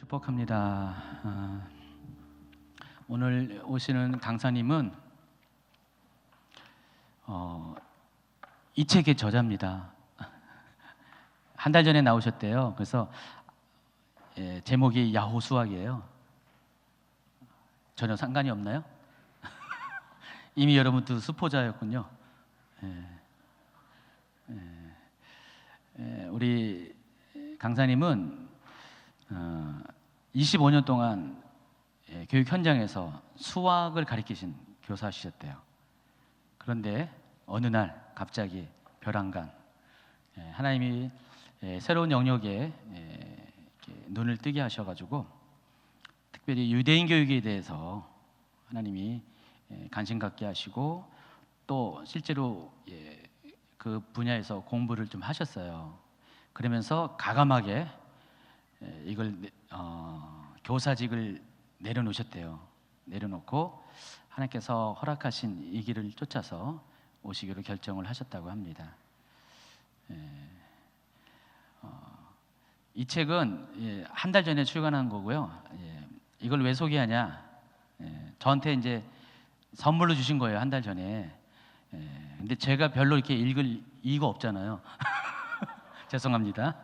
축복합니다. 오늘 오시는 강사님은 이 책의 저자입니다. 한 달 전에 나오셨대요. 그래서 제목이 야호수아기예요. 전혀 상관이 없나요? 이미 여러분도 수포자였군요. 우리 강사님은 25년 동안 교육 현장에서 수학을 가르치신 교사시셨대요. 그런데 어느 날 갑자기 벼랑간 하나님이 새로운 영역에 눈을 뜨게 하셔가지고 특별히 유대인 교육에 대해서 하나님이 관심 갖게 하시고 또 실제로 그 분야에서 공부를 좀 하셨어요. 그러면서 가감하게 이걸 교사직을 내려놓으셨대요. 내려놓고 하나님께서 허락하신 이 길을 쫓아서 오시기로 결정을 하셨다고 합니다. 이 책은 한 달 전에 출간한 거고요. 이걸 왜 소개하냐? 저한테 이제 선물로 주신 거예요, 한 달 전에. 근데 제가 별로 이렇게 읽을 이유가 없잖아요. 죄송합니다.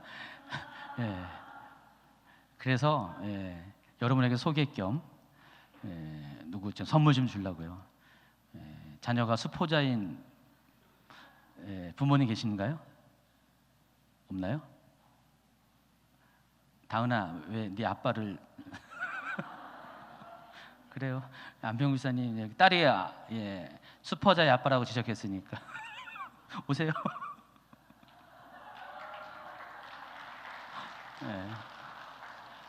그래서 여러분에게 소개 겸 누구 좀 선물 좀 주려고요. 자녀가 수포자인 부모님 계신가요? 없나요? 다은아, 왜 네 아빠를 그래요? 안병 기사님 딸이 수포자의 아빠라고 지적했으니까 오세요.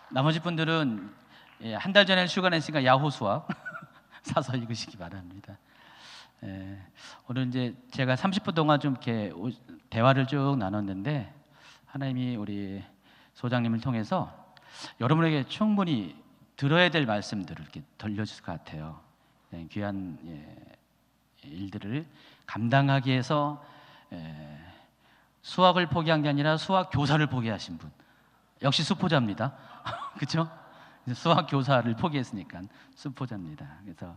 나머지 분들은 한 달 전에 출간했으니까 야호수아 사서 읽으시기 바랍니다. 오늘 이제 제가 30분 동안 좀 이렇게 대화를 쭉 나눴는데 하나님이 우리 소장님을 통해서 여러분에게 충분히 들어야 될 말씀들을 이렇게 들려주실 것 같아요. 귀한 일들을 감당하기 위해서 수학을 포기한 게 아니라 수학 교사를 포기하신 분, 역시 수포자입니다. 그렇죠? 수학 교사를 포기했으니까 수포자입니다. 그래서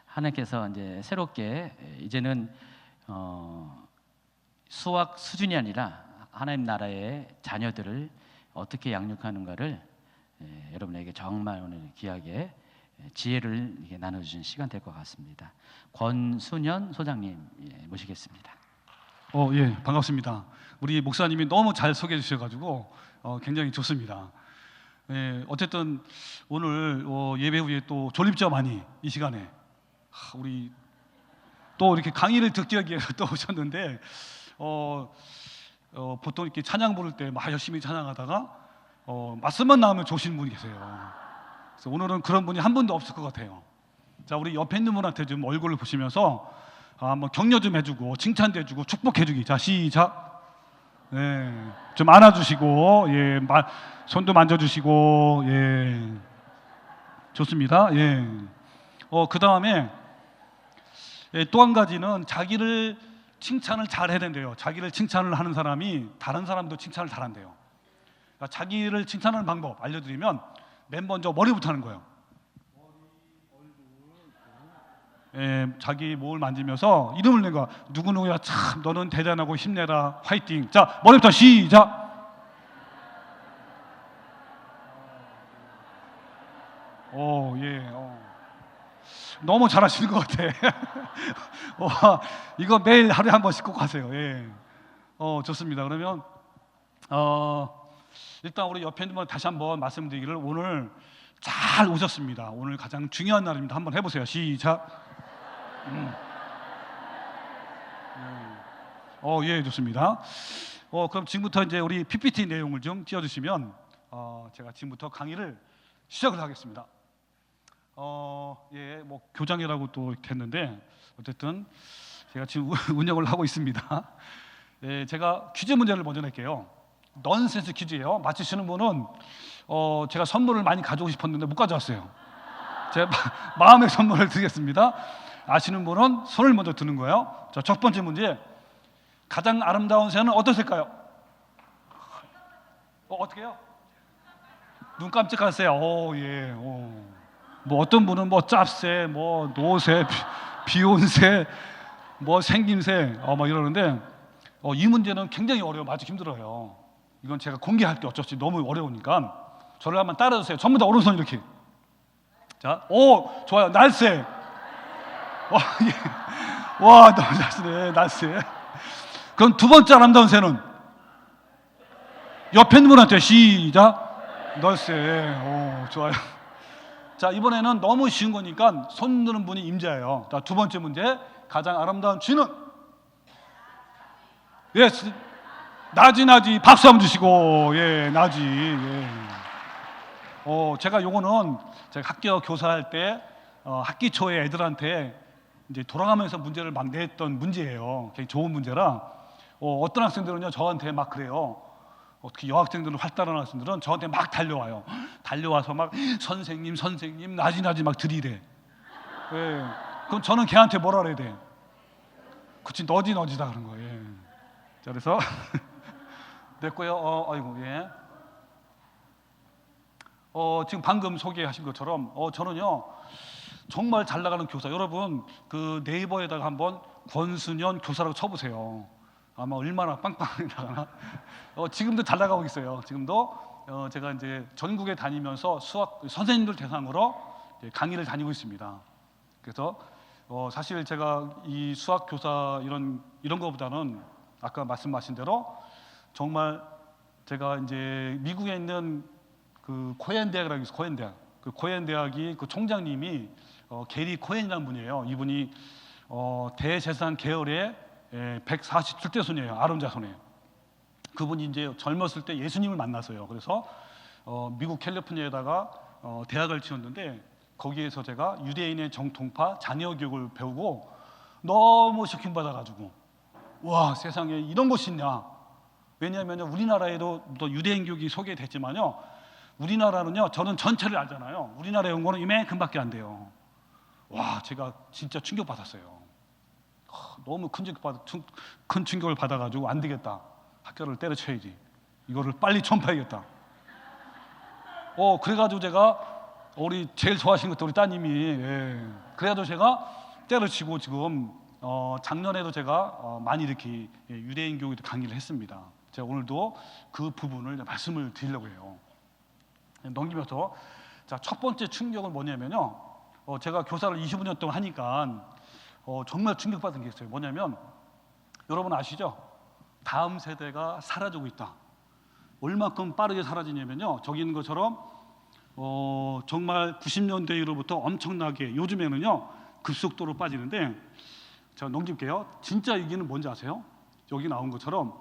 하나님께서 이제 새롭게 이제는 수학 수준이 아니라 하나님 나라의 자녀들을 어떻게 양육하는가를 여러분에게 정말 오늘 귀하게 지혜를 나눠주신 시간 될 것 같습니다. 권순현 소장님 모시겠습니다. 예, 반갑습니다. 우리 목사님이 너무 잘 소개해 주셔가지고 굉장히 좋습니다. 어쨌든 오늘 예배 후에 또 졸립죠 많이 이 시간에 우리 또 이렇게 강의를 듣기 위해서 또 오셨는데 보통 이렇게 찬양 부를 때 막 열심히 찬양하다가 말씀만 나오면 조시는 분이 계세요. 그래서 오늘은 그런 분이 한 분도 없을 것 같아요. 자, 우리 옆에 있는 분한테 좀 얼굴을 보시면서 한번 격려 좀 해주고 칭찬도 해주고 축복해주기. 자, 시작. 좀 안아주시고 손도 만져주시고 좋습니다. 그 다음에 또 한 가지는 자기를 칭찬을 잘 해야 된대요. 자기를 칭찬을 하는 사람이 다른 사람도 칭찬을 잘한대요. 그러니까 자기를 칭찬하는 방법 알려드리면 맨 먼저 머리부터 하는 거예요. 자기 목을 만지면서 이름을 내가 누구누구야 참 너는 대단하고 힘내라 화이팅. 자, 머리부터 시작. 너무 잘하시는 것 같아. 이거 매일 하루에 한 번씩 꼭 하세요. 좋습니다. 그러면 일단 우리 옆에 있는 분 다시 한번 말씀드리기를 오늘 잘 오셨습니다. 오늘 가장 중요한 날입니다. 한번 해보세요. 시작. 좋습니다. 그럼 지금부터 이제 우리 PPT 내용을 좀 띄워주시면 제가 지금부터 강의를 시작을 하겠습니다. 뭐 교장이라고 또 이렇게 했는데 어쨌든 제가 지금 운영을 하고 있습니다. 제가 퀴즈 문제를 먼저 낼게요. 넌센스 퀴즈예요. 맞히시는 분은 제가 선물을 많이 가져오고 싶었는데 못 가져왔어요. 제가 마음의 선물을 드리겠습니다. 아시는 분은 손을 먼저 드는 거예요. 자, 첫 번째 문제. 가장 아름다운 새는 어떤 새일까요? 어떻게 해요? 눈 깜짝하세요. 예. 뭐 어떤 분은 뭐 짭새, 뭐 노새, 비욘세, 뭐 생김새, 막 이러는데 이 문제는 굉장히 어려워, 아주 힘들어요. 이건 제가 공개할 게 어쩔 수 너무 어려우니까 저를 한번 따라주세요. 전부 다 오른손 이렇게. 자, 좋아요. 날쌔. 예. 와, 너무 잘쓰네, 날쌔. 그럼 두 번째 아름다운 새는 옆에 있는 분한테 시작. 날쌔. 좋아요. 자, 이번에는 너무 쉬운 거니까 손 드는 분이 임자예요. 자, 두 번째 문제. 가장 아름다운 쥐는? 예, 나지. 박수 한번 주시고. 예, 나지. 예. 제가 요거는 제가 학교 교사할 때 학기 초에 애들한테 이제 돌아가면서 문제를 막 냈던 문제예요. 굉장히 좋은 문제라 어떤 학생들은요 저한테 막 그래요. 특히 여학생들은 활달한 학생들은 저한테 막 달려와요. 달려와서 막 선생님 나지 막 들이래. 예. 그럼 저는 걔한테 뭐라 그래야 돼? 그치, 너지다 그런 거예요. 예. 자, 그래서 됐고요. 아이고, 예. 지금 방금 소개하신 것처럼 저는요 정말 잘 나가는 교사, 여러분 그 네이버에다가 한번 권순현 교사라고 쳐보세요. 아마 얼마나 빵빵하게 나가나. 지금도 잘 나가고 있어요. 지금도 제가 이제 전국에 다니면서 수학 선생님들 대상으로 강의를 다니고 있습니다. 그래서 사실 제가 이 수학 교사 이런 거보다는 아까 말씀하신 대로 정말 제가 이제 미국에 있는 그 코엔 대학이라고 있어요. 코엔 대학. 그 코엔 대학이 그 총장님이 게리 코엔이라는 분이에요. 이분이 대재산 계열의 147대 손이에요. 아론 자손이에요. 그분이 이제 젊었을 때 예수님을 만났어요. 그래서 미국 캘리포니아에다가 대학을 지었는데 거기에서 제가 유대인의 정통파 자녀 교육을 배우고 너무 쇼킹받아가지고 와, 세상에 이런 것이 있냐. 왜냐하면 우리나라에도 또 유대인 교육이 소개됐지만요, 우리나라는요, 저는 전체를 알잖아요. 우리나라 연구는 이만큼밖에 안 돼요. 와, 제가 진짜 충격받았어요. 너무 큰 충격을 받아가지고 안 되겠다. 학교를 때려쳐야지. 이거를 빨리 전파해야겠다. 그래가지고 제가 우리 제일 좋아하시는 것도 우리 따님이, 예. 그래가지고 제가 때려치고 지금 작년에도 제가 많이 이렇게 유대인 교육에 강의를 했습니다. 제가 오늘도 그 부분을 말씀을 드리려고 해요. 넘기면서 자, 첫 번째 충격은 뭐냐면요, 제가 교사를 25년 동안 하니까 정말 충격받은 게 있어요. 뭐냐면 여러분 아시죠? 다음 세대가 사라지고 있다. 얼마큼 빠르게 사라지냐면요, 저기 있는 것처럼 정말 90년대로부터 엄청나게 요즘에는요 급속도로 빠지는데, 제가 넘길게요. 진짜 이기는 뭔지 아세요? 여기 나온 것처럼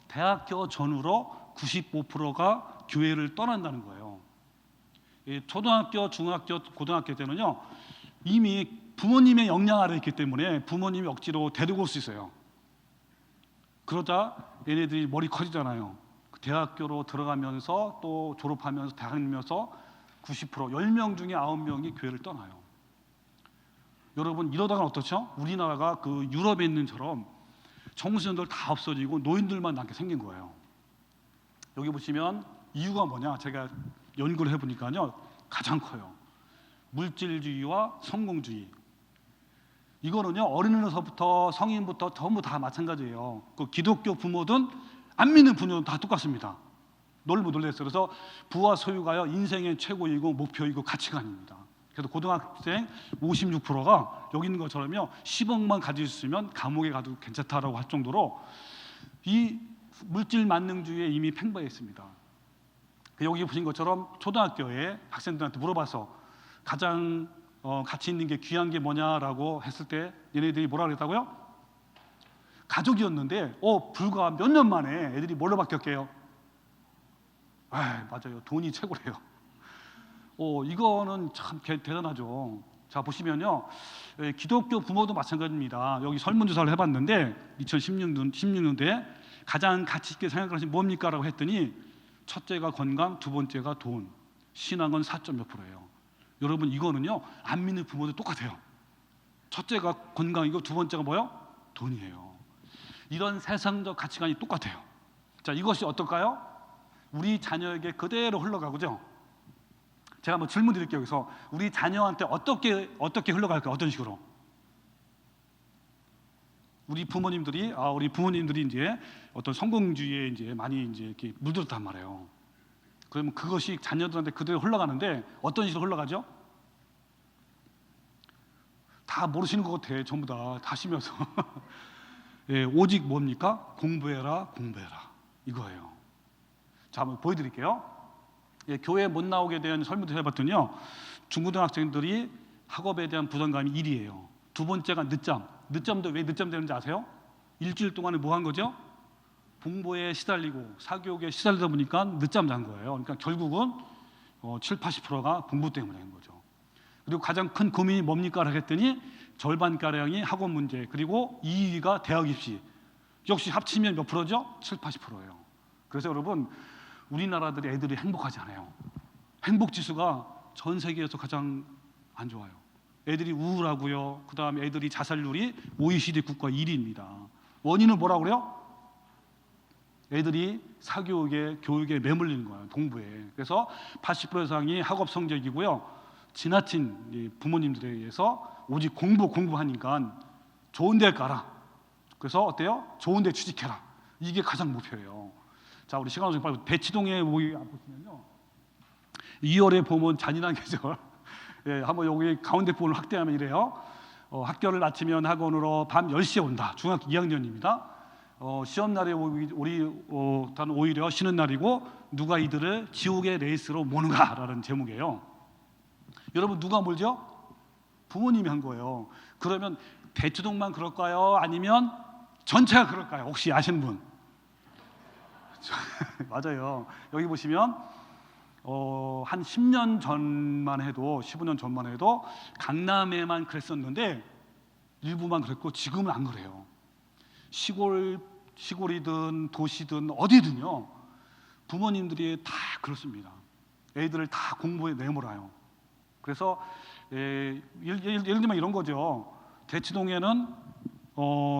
대학교 전후로 95%가 교회를 떠난다는 거예요. 초등학교, 중학교, 고등학교 때는요 이미 부모님의 영향 아래 있기 때문에 부모님이 억지로 데리고 올 수 있어요. 그러다 얘네들이 머리 커지잖아요. 대학교로 들어가면서 또 졸업하면서 다니면서 90% 10명 중에 9명이 교회를 떠나요. 여러분 이러다가 어떻죠? 우리나라가 그 유럽에 있는 처럼 청소년들 다 없어지고 노인들만 남게 생긴 거예요. 여기 보시면 이유가 뭐냐, 제가 연구를 해보니까요 가장 커요. 물질주의와 성공주의. 이거는요 어린이로서부터 성인부터 전부 다 마찬가지예요. 그 기독교 부모든 안 믿는 부모든 다 똑같습니다. 놀고 놀랬어요. 그래서 부와 소유가요 인생의 최고이고 목표이고 가치관입니다. 그래서 고등학생 56%가 여기 있는 것처럼요 10억만 가지고 있으면 감옥에 가도 괜찮다라고 할 정도로 이 물질 만능주의에 이미 팽배해 있습니다. 여기 보신 것처럼 초등학교에 학생들한테 물어봐서 가장 가치 있는 게 귀한 게 뭐냐라고 했을 때 얘네들이 뭐라 그랬다고요? 가족이었는데 불과 몇 년 만에 애들이 뭘로 바뀌었게요? 맞아요, 돈이 최고래요. 이거는 참 대단하죠. 자, 보시면요 기독교 부모도 마찬가지입니다. 여기 설문조사를 해봤는데 2016년도에 가장 가치 있게 생각하시는 뭡니까? 라고 했더니 첫째가 건강, 두 번째가 돈, 신앙은 4.몇 %예요. 여러분 이거는요 안 믿는 부모도 똑같아요. 첫째가 건강이고 두 번째가 뭐요? 돈이에요. 이런 세상적 가치관이 똑같아요. 자, 이것이 어떨까요? 우리 자녀에게 그대로 흘러가고죠. 제가 한번 질문 드릴게요. 그래서 우리 자녀한테 어떻게 흘러갈까요? 어떤 식으로? 우리 부모님들이 이제 어떤 성공주의에 이제 많이 이제 이렇게 물들었단 말이에요. 그러면 그것이 자녀들한테 그대로 흘러가는데 어떤 식으로 흘러가죠? 다 모르시는 것 같아. 전부 다 하시면서 예, 오직 뭡니까? 공부해라 이거예요. 자, 한번 보여드릴게요. 예, 교회 못 나오게 된 설문도 해봤더니요, 중고등학생들이 학업에 대한 부담감이 1위예요. 두 번째가 늦잠도 왜 늦잠 되는지 아세요? 일주일 동안에 뭐 한 거죠? 공부에 시달리고 사교육에 시달리다 보니까 늦잠 잔 거예요. 그러니까 결국은 70-80%가 공부 때문인 거죠. 그리고 가장 큰 고민이 뭡니까? 했더니 절반가량이 학원 문제, 그리고 2위가 대학 입시. 역시 합치면 몇 프로죠? 70-80%예요. 그래서 여러분, 우리나라들의 애들이 행복하지 않아요. 행복 지수가 전 세계에서 가장 안 좋아요. 애들이 우울하고요. 그 다음에 애들이 자살률이 OECD 국가 1위입니다. 원인은 뭐라고 그래요? 애들이 사교육에, 교육에 매몰리는 거예요. 공부에. 그래서 80% 이상이 학업 성적이고요. 지나친 부모님들에 의해서 오직 공부하니까 좋은 데 가라. 그래서 어때요? 좋은 데 취직해라. 이게 가장 목표예요. 자, 우리 시간 없으니까 대치동에 보시면요, 2월에 보면 잔인한 계절. 예, 한번 여기 가운데 부분을 확대하면 이래요. 학교를 마치면 학원으로 밤 10시에 온다. 중학교 2학년입니다. 시험 날에 단 오히려 쉬는 날이고, 누가 이들을 지옥의 레이스로 모는가라는 제목이에요. 여러분, 누가 몰죠? 부모님이 한 거예요. 그러면 대치동만 그럴까요? 아니면 전체가 그럴까요? 혹시 아시는 분? 맞아요. 여기 보시면 한 10년 전만 해도, 15년 전만 해도 강남에만 그랬었는데 일부만 그랬고 지금은 안 그래요. 시골이든 도시든 어디든요, 부모님들이 다 그렇습니다. 애들을 다 공부에 내몰아요. 그래서 예를 들면 이런 거죠. 대치동에는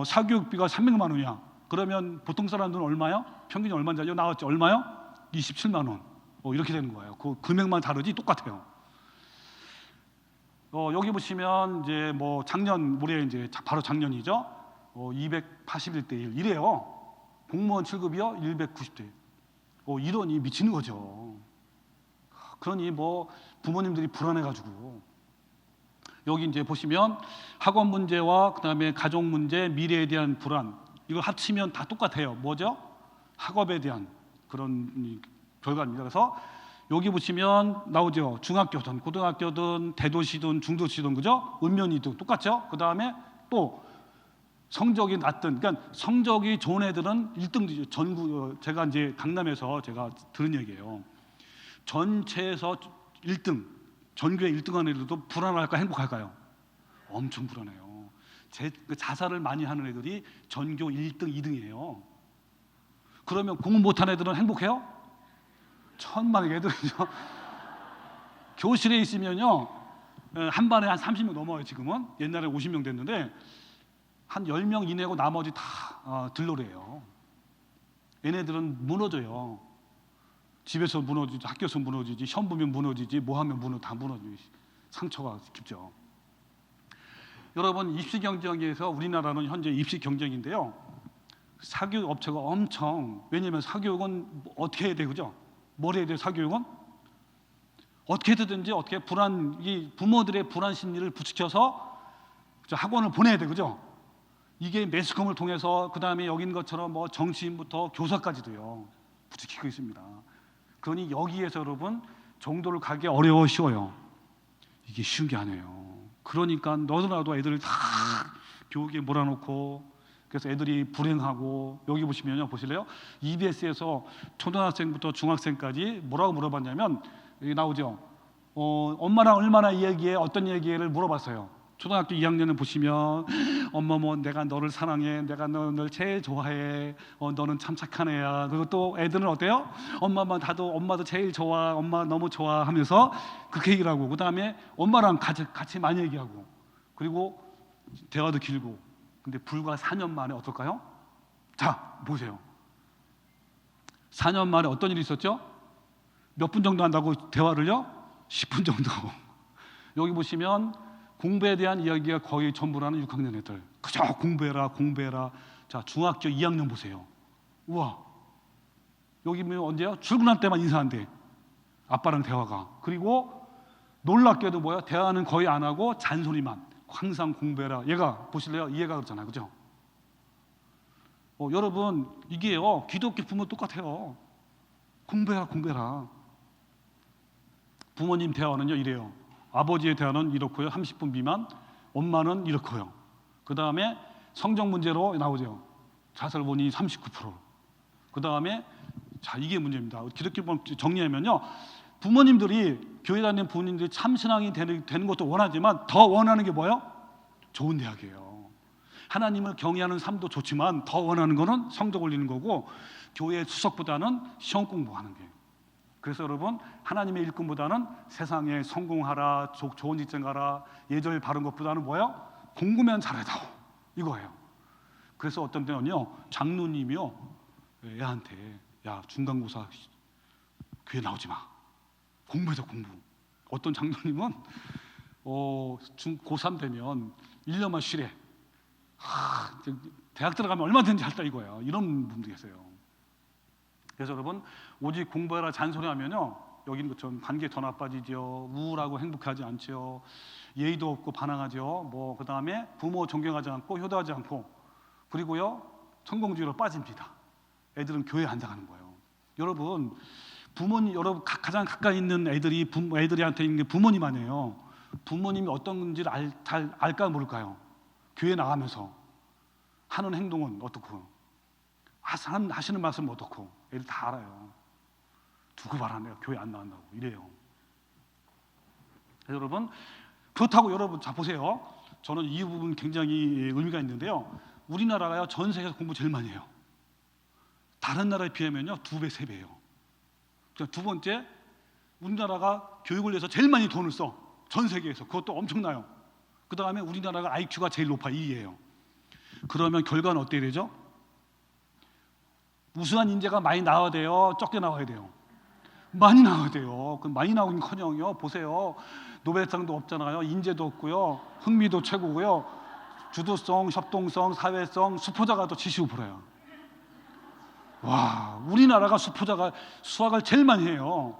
사교육비가 300만 원이야. 그러면 보통 사람들은 얼마요? 평균이 얼마인지 알죠? 나왔죠? 얼마요? 27만 원. 이렇게 되는 거예요. 그 금액만 다르지 똑같아요. 여기 보시면 이제 뭐 올해 이제 바로 작년이죠. 281대 1 이래요. 공무원 7급이요 190대 1. 이러니 미치는 거죠. 그러니 뭐 부모님들이 불안해가지고, 여기 이제 보시면 학원 문제와 그다음에 가족 문제, 미래에 대한 불안, 이걸 합치면 다 똑같아요. 뭐죠? 학업에 대한 그런 결과입니다. 그래서 여기 보시면 나오죠. 중학교든 고등학교든 대도시든 중도시든, 그죠? 읍면이든 똑같죠? 그 다음에 또 성적이 낮든, 그러니까 성적이 좋은 애들은 1등이죠. 제가 이제 강남에서 제가 들은 얘기예요. 전체에서 1등, 전교에 1등한 애들도 불안할까 행복할까요? 엄청 불안해요. 자살을 많이 하는 애들이 전교 1등, 2등이에요. 그러면 공부 못하는 애들은 행복해요? 천만의 애들이죠. 교실에 있으면요, 한 반에 한 30명 넘어요. 지금은. 옛날에 50명 됐는데 한 10명 이내고 나머지 다 들러래요. 얘네들은 무너져요. 집에서 무너지지, 학교에서 무너지지, 시험 보면 무너지지, 뭐 하면 다 무너지지. 상처가 깊죠. 여러분, 입시 경쟁에서 우리나라는 현재 입시 경쟁인데요, 사교육 업체가 엄청, 왜냐하면 사교육은 어떻게 해야 돼요, 그죠? 뭘 해야 돼요? 사교육은 어떻게 해든지 이 부모들의 불안 심리를 부추겨서 학원을 보내야 돼, 그죠? 이게 매스컴을 통해서, 그 다음에 여기 있는 것처럼 뭐 정치인부터 교사까지도요 부추기고 있습니다. 그러니 여기에서 여러분 정도를 가기 쉬워요. 이게 쉬운 게 아니에요. 그러니까 너도나도 애들을 다 교육에 몰아놓고, 그래서 애들이 불행하고, 여기 보시면요, 보실래요? EBS에서 초등학생부터 중학생까지 뭐라고 물어봤냐면, 여기 나오죠. 엄마랑 얼마나 얘기해? 어떤 얘기를 물어봤어요. 초등학교 2학년을 보시면, 엄마 뭐 내가 너를 사랑해, 내가 너를 제일 좋아해, 너는 참 착한 애야. 그리고 또 애들은 어때요? 엄마도 제일 좋아, 엄마 너무 좋아 하면서 그렇게 얘기를 하고, 그 다음에 엄마랑 같이 많이 얘기하고, 그리고 대화도 길고. 근데 불과 4년 만에 어떨까요? 자, 보세요. 4년 만에 어떤 일이 있었죠? 몇 분 정도 한다고 대화를요? 10분 정도. 여기 보시면 공부에 대한 이야기가 거의 전부라는 6학년 애들. 그저 공부해라 공부해라. 자, 중학교 2학년 보세요. 우와, 여기 뭐 언제요? 출근할 때만 인사한대. 아빠랑 대화가. 그리고 놀랍게도 뭐야? 대화는 거의 안 하고 잔소리만. 항상 공부해라. 얘가 보실래요? 이 애가 그렇잖아요, 그죠? 여러분, 이게요, 기독교 부모 똑같아요. 공부해라 공부해라. 부모님 대화는요 이래요. 아버지의 대화는 이렇고요, 30분 미만. 엄마는 이렇고요. 그 다음에 성적 문제로 나오죠. 자살 원인이 39%. 그 다음에 자, 이게 문제입니다. 기독교 정리하면요, 부모님들이, 교회 다니는 부모님들이 참신앙이 되는 것도 원하지만 더 원하는 게 뭐예요? 좋은 대학이에요. 하나님을 경외하는 삶도 좋지만 더 원하는 거는 성적 올리는 거고, 교회 수석보다는 시험 공부하는 게. 그래서 여러분, 하나님의 일꾼보다는 세상에 성공하라, 좋은 직장 가라, 예절 바른 것보다는 뭐예요? 공부면 잘해다오, 이거예요. 그래서 어떤 때는요, 장로님이요 애한테, 야, 중간고사 교회 나오지 마, 공부해서 공부. 어떤 장로님은 고3 되면 1년만 쉬래. 대학 들어가면 얼마든지 할다 이거예요. 이런 분도 계세요. 그래서 여러분, 오직 공부해라 잔소리하면요, 여기 있는 것처럼 관계 더 나빠지죠. 우울하고 행복하지 않죠. 예의도 없고 반항하죠. 그 다음에 부모 존경하지 않고 효도하지 않고, 그리고요 성공주의로 빠집니다. 애들은 교회 안 나가는 거예요. 여러분, 부모님, 여러분 가장 가까이 있는 애들한테 있는 게 부모님 아니에요. 부모님이 어떤 건지를 잘 알까 모를까요? 교회 나가면서 하는 행동은 어떻고, 하시는 말씀은 어떻고, 애들 다 알아요. 두고 봐라, 내가 교회 안 나간다고 이래요. 그래서 여러분, 그렇다고 여러분, 자 보세요. 저는 이 부분 굉장히 의미가 있는데요, 우리나라가요 전 세계에서 공부 제일 많이 해요. 다른 나라에 비하면요 2배, 3배예요. 두 번째, 우리나라가 교육을 위해서 제일 많이 돈을 써, 전 세계에서. 그것도 엄청나요. 그 다음에 우리나라가 IQ가 제일 높아, 2위예요. 그러면 결과는 어떻게 되죠? 우수한 인재가 많이 나와야 돼요? 적게 나와야 돼요? 많이 나와야 돼요. 그 많이 나오긴커녕요, 보세요, 노벨상도 없잖아요. 인재도 없고요, 흥미도 최고고요, 주도성, 협동성, 사회성, 수포자가 또 75%예요. 와, 우리나라가 수포자가 수학을 제일 많이 해요.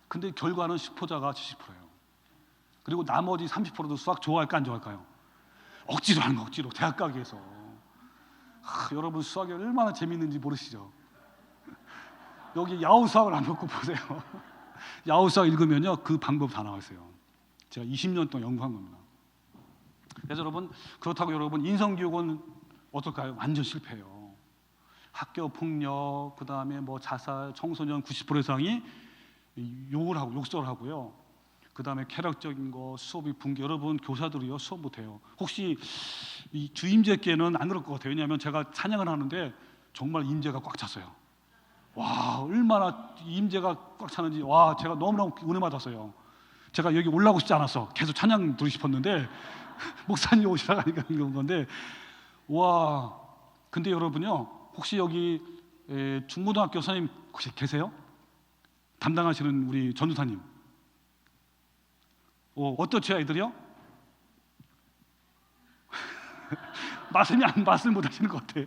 근데 결과는 수포자가 70%예요. 그리고 나머지 30%도 수학 좋아할까 안 좋아할까요? 억지로 하는 거, 억지로 대학 가기 위해서. 여러분, 수학이 얼마나 재밌는지 모르시죠? 여기 야후 수학을 안 놓고 보세요. 야후 수학 읽으면요 그 방법 다 나와 있어요. 제가 20년 동안 연구한 겁니다. 그래서 여러분, 그렇다고 여러분, 인성교육은 어떨까요? 완전 실패해요. 학교 폭력, 그 다음에 자살, 청소년 90% 이상이 욕을 하고 욕설을 하고요. 그 다음에 쾌락적인 거, 수업이 붕괴. 여러분, 교사들이요 수업 못해요. 혹시 이 주임제께는 안 그럴 것 같아요. 왜냐하면 제가 찬양을 하는데 정말 임재가 꽉 찼어요. 와, 얼마나 임재가 꽉 차는지, 와, 제가 너무너무 은혜 받았어요. 제가 여기 올라오고 싶지 않았어. 계속 찬양 들으고 싶었는데 목사님 오시라고 하니까 그런 건데, 와. 근데 여러분요, 혹시 여기 중고등학교 선생님 혹시 계세요? 담당하시는 우리 전도사님, 어떻죠, 애들이요? 말씀 못 하시는 것 같아.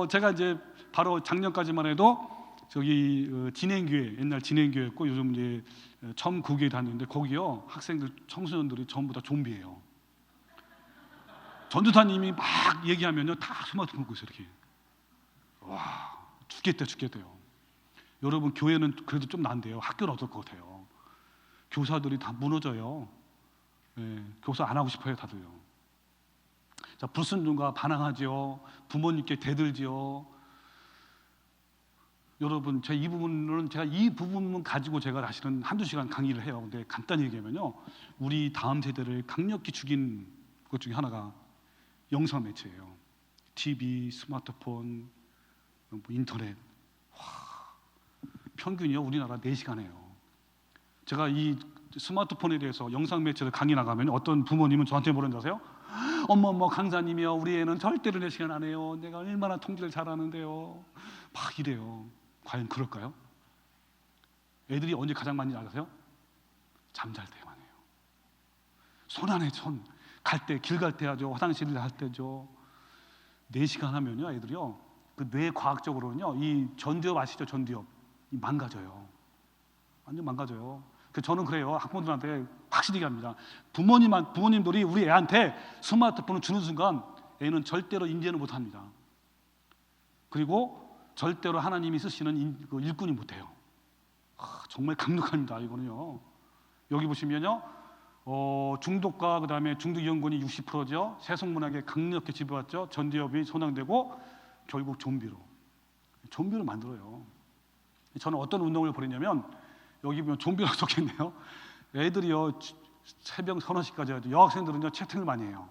제가 이제 바로 작년까지만 해도 저기 진행교회, 옛날 진행교회였고 요즘 이제 처음 구교회 다니는데, 거기요 학생들, 청소년들이 전부 다 좀비예요. 전도사님이 막 얘기하면요 다 스마트폰 보고 있어요, 이렇게. 와, 죽겠대요. 여러분, 교회는 그래도 좀 나은데요, 학교는 어떨 것 같아요? 교사들이 다 무너져요. 교사 안 하고 싶어요, 다들요. 자, 불순종과 반항하죠. 부모님께 대들죠. 여러분, 제가 이 부분은 가지고 제가 사실은 한두 시간 강의를 해요. 근데 간단히 얘기하면요, 우리 다음 세대를 강력히 죽인 것 중에 하나가 영상 매체예요. TV, 스마트폰, 인터넷. 평균이요 우리나라 4시간 해요. 제가 이 스마트폰에 대해서 영상 매체를 강의 나가면 어떤 부모님은 저한테 뭐라는지 아세요? 어머 강사님이요, 우리 애는 절대로 4시간 안 해요. 내가 얼마나 통제를 잘하는데요. 막 이래요. 과연 그럴까요? 애들이 언제 가장 많이 나가세요? 잠잘 때만 해요. 손 안에 손. 갈 때, 길 갈 때 하죠. 화장실 갈 때죠. 4시간 하면요, 애들이요. 그 뇌 과학적으로는요, 이 전두엽 아시죠? 전두엽. 이 망가져요. 완전 망가져요. 저는 그래요. 학부모들한테 확실히 얘기합니다. 부모님들이 우리 애한테 스마트폰을 주는 순간 애는 절대로 인지는 못합니다. 그리고 절대로 하나님이 쓰시는 일꾼이 못해요. 정말 강력합니다. 이거는요. 여기 보시면요, 중독과 그다음에 중독 이용군이 60%죠. 세속문화에 강력히 지배받죠. 전두엽이 손상되고 결국 좀비로 만들어요. 저는 어떤 운동을 벌이냐면 여기 보면 좀비라고 적혀있네요. 애들이요 새벽 3-4시까지 하죠. 여학생들은요 채팅을 많이 해요.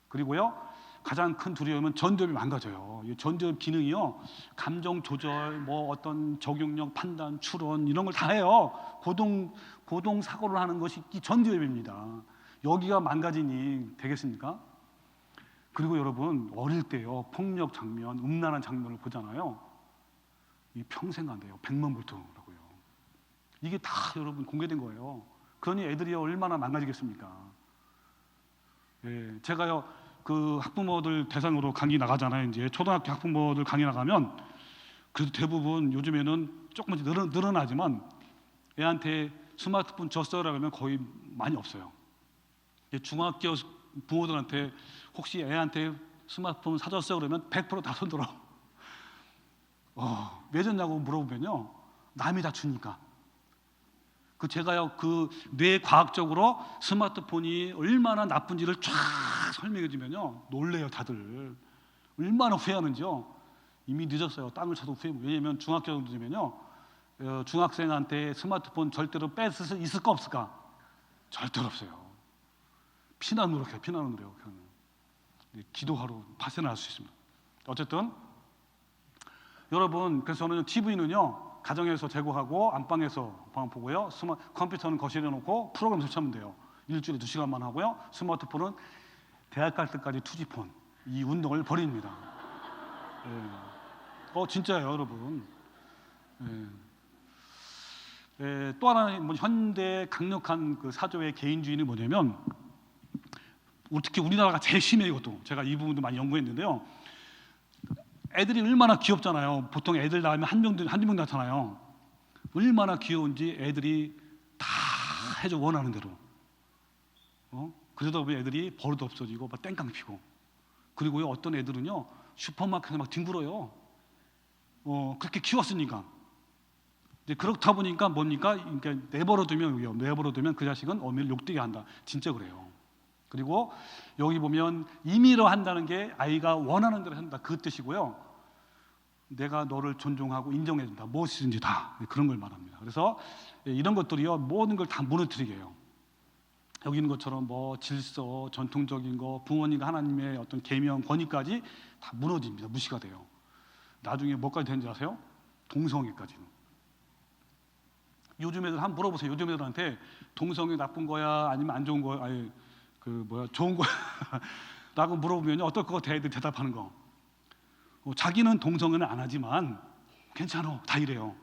그리고요 가장 큰 두려움은 전두엽이 망가져요. 이 전두엽 기능이요 감정 조절, 뭐 어떤 적용력, 판단, 추론 이런 걸 다 해요. 고동 사고를 하는 것이 이 전두엽입니다. 여기가 망가지니 되겠습니까? 그리고 여러분 어릴 때요 폭력 장면, 음란한 장면을 보잖아요. 이 평생 간대요. 100만 볼트라고요. 이게 다 여러분 공개된 거예요. 그러니 애들이 얼마나 망가지겠습니까? 예, 제가요 그 학부모들 대상으로 강의 나가잖아요. 이제 초등학교 학부모들 강의 나가면 그래도 대부분 요즘에는 조금씩 늘어나지만 애한테 스마트폰 줬어라 그러면 거의 많이 없어요. 중학교 부모들한테 혹시 애한테 스마트폰 사줬어 그러면 100% 다 손들어. 왜 줬냐고 물어보면요 남이 다 주니까. 제가요 그 뇌 과학적으로 스마트폰이 얼마나 나쁜지를 쫙 설명해 주면요 놀래요 다들. 얼마나 후회하는지요. 이미 늦었어요. 땅을 쳐도 후회. 왜냐면 중학교 정도 되면요 중학생한테 스마트폰 절대로 뺏을 수 있을까 없을까? 절대로 없어요. 피나는 노력해요. 피나는 노력. 기도하러 파생할 수 있습니다. 어쨌든 여러분 그래서 저는 TV는요 가정에서 제공하고 안방에서 방 보고요. 컴퓨터는 거실에 놓고 프로그램 설치하면 돼요. 일주일에 2시간만 하고요. 스마트폰은 대학 갈 때까지 투지폰. 이 운동을 벌입니다. 진짜예요, 여러분. 또 하나는 현대 강력한 그 사조의 개인주의는 뭐냐면 특히 우리나라가 제일 심해요. 이것도 제가 이 부분도 많이 연구했는데요. 애들이 얼마나 귀엽잖아요. 보통 애들 낳으면 한두 명 낳잖아요. 얼마나 귀여운지 애들이 다 해줘 원하는 대로. 그러다 보면 애들이 버릇 없어지고 막 땡깡 피고. 그리고요 어떤 애들은요 슈퍼마켓에 막 뒹굴어요. 그렇게 키웠으니까. 이제 그렇다 보니까 뭡니까? 그러니까 내버려두면 그 자식은 어미를 욕되게 한다. 진짜 그래요. 그리고 여기 보면 임의로 한다는 게 아이가 원하는 대로 한다 그 뜻이고요. 내가 너를 존중하고 인정해준다. 무엇이든지 다 그런 걸 말합니다. 그래서 이런 것들이요 모든 걸 다 무너뜨리게 해요. 여기 있는 것처럼 뭐 질서, 전통적인 거, 부모님과 하나님의 어떤 계명, 권위까지 다 무너집니다. 무시가 돼요. 나중에 뭐까지 되는지 아세요? 동성애까지는. 요즘 애들 한번 물어보세요. 요즘 애들한테 동성애 나쁜 거야 아니면 안 좋은 거야? 아니 좋은 거야 라고 물어보면요 어떨 것 같아? 애들 대답하는 거 자기는 동성애는 안 하지만 괜찮아 다 이래요.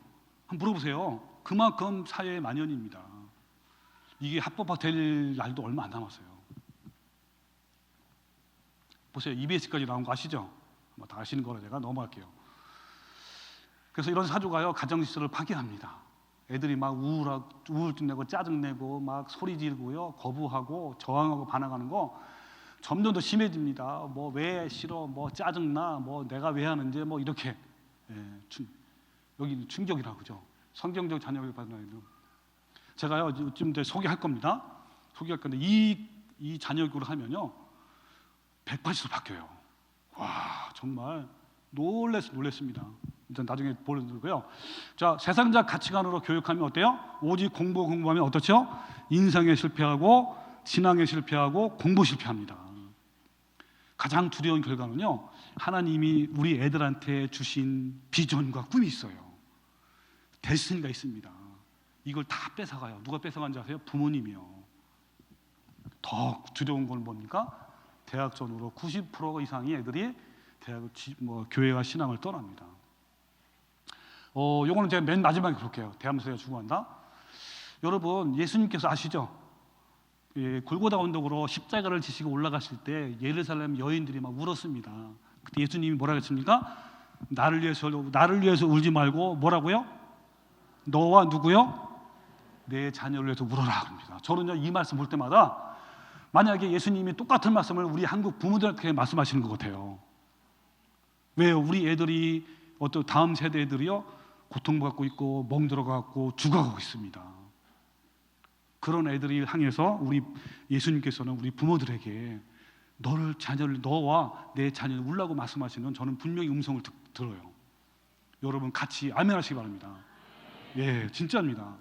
한번 물어보세요. 그만큼 사회의 만연입니다. 이게 합법화될 날도 얼마 안 남았어요. 보세요. EBS까지 나온 거 아시죠? 다 아시는 거라 제가 넘어갈게요. 그래서 이런 사조가요 가정질서를 파괴합니다. 애들이 막 우울증 내고 짜증 내고 막 소리 지르고요 거부하고 저항하고 반항하는 거 점점 더 심해집니다. 뭐 왜 싫어, 뭐 짜증나, 뭐 내가 왜 하는지 뭐 이렇게 여기 충격이라고 그죠? 성경적 자녀를 받는 아이들. 제가요 좀 더 소개할 겁니다. 소개할 건데 이 자녀교를 하면요 180도 바뀌어요. 와 정말 놀랬습니다. 일단 나중에 보여드리고요. 자, 세상적 가치관으로 교육하면 어때요? 오직 공부하면 어떻죠? 인생에 실패하고 신앙에 실패하고 공부 실패합니다. 가장 두려운 결과는요. 하나님이 우리 애들한테 주신 비전과 꿈이 있어요. 데스티니가 있습니다. 이걸 다 뺏어가요. 누가 뺏어간지 아세요? 부모님이요. 더 두려운 건 뭡니까? 대학 전후로 90% 이상의 애들이 교회와 신앙을 떠납니다. 요거는 제가 맨 마지막에 볼게요. 대한민국에 추구한다. 여러분 예수님께서 아시죠? 예, 골고다 언덕으로 십자가를 지시고 올라가실 때 예루살렘 여인들이 막 울었습니다. 그때 예수님이 뭐라고 했습니까? 나를 위해서 울지 말고 뭐라고요? 너와 누구요? 내 자녀를 위해서 울어라 합니다. 저는요 이 말씀 볼 때마다 만약에 예수님이 똑같은 말씀을 우리 한국 부모들한테 말씀하시는 것 같아요. 왜요? 우리 애들이 어떤 다음 세대 애들이요 고통받고 있고 멍들어가고 죽어가고 있습니다. 그런 애들이 향해서 우리 예수님께서는 우리 부모들에게 너와 내 자녀를 울라고 말씀하시는 저는 분명히 음성을 들어요. 여러분 같이 아멘 하시기 바랍니다. 예, 진짜입니다.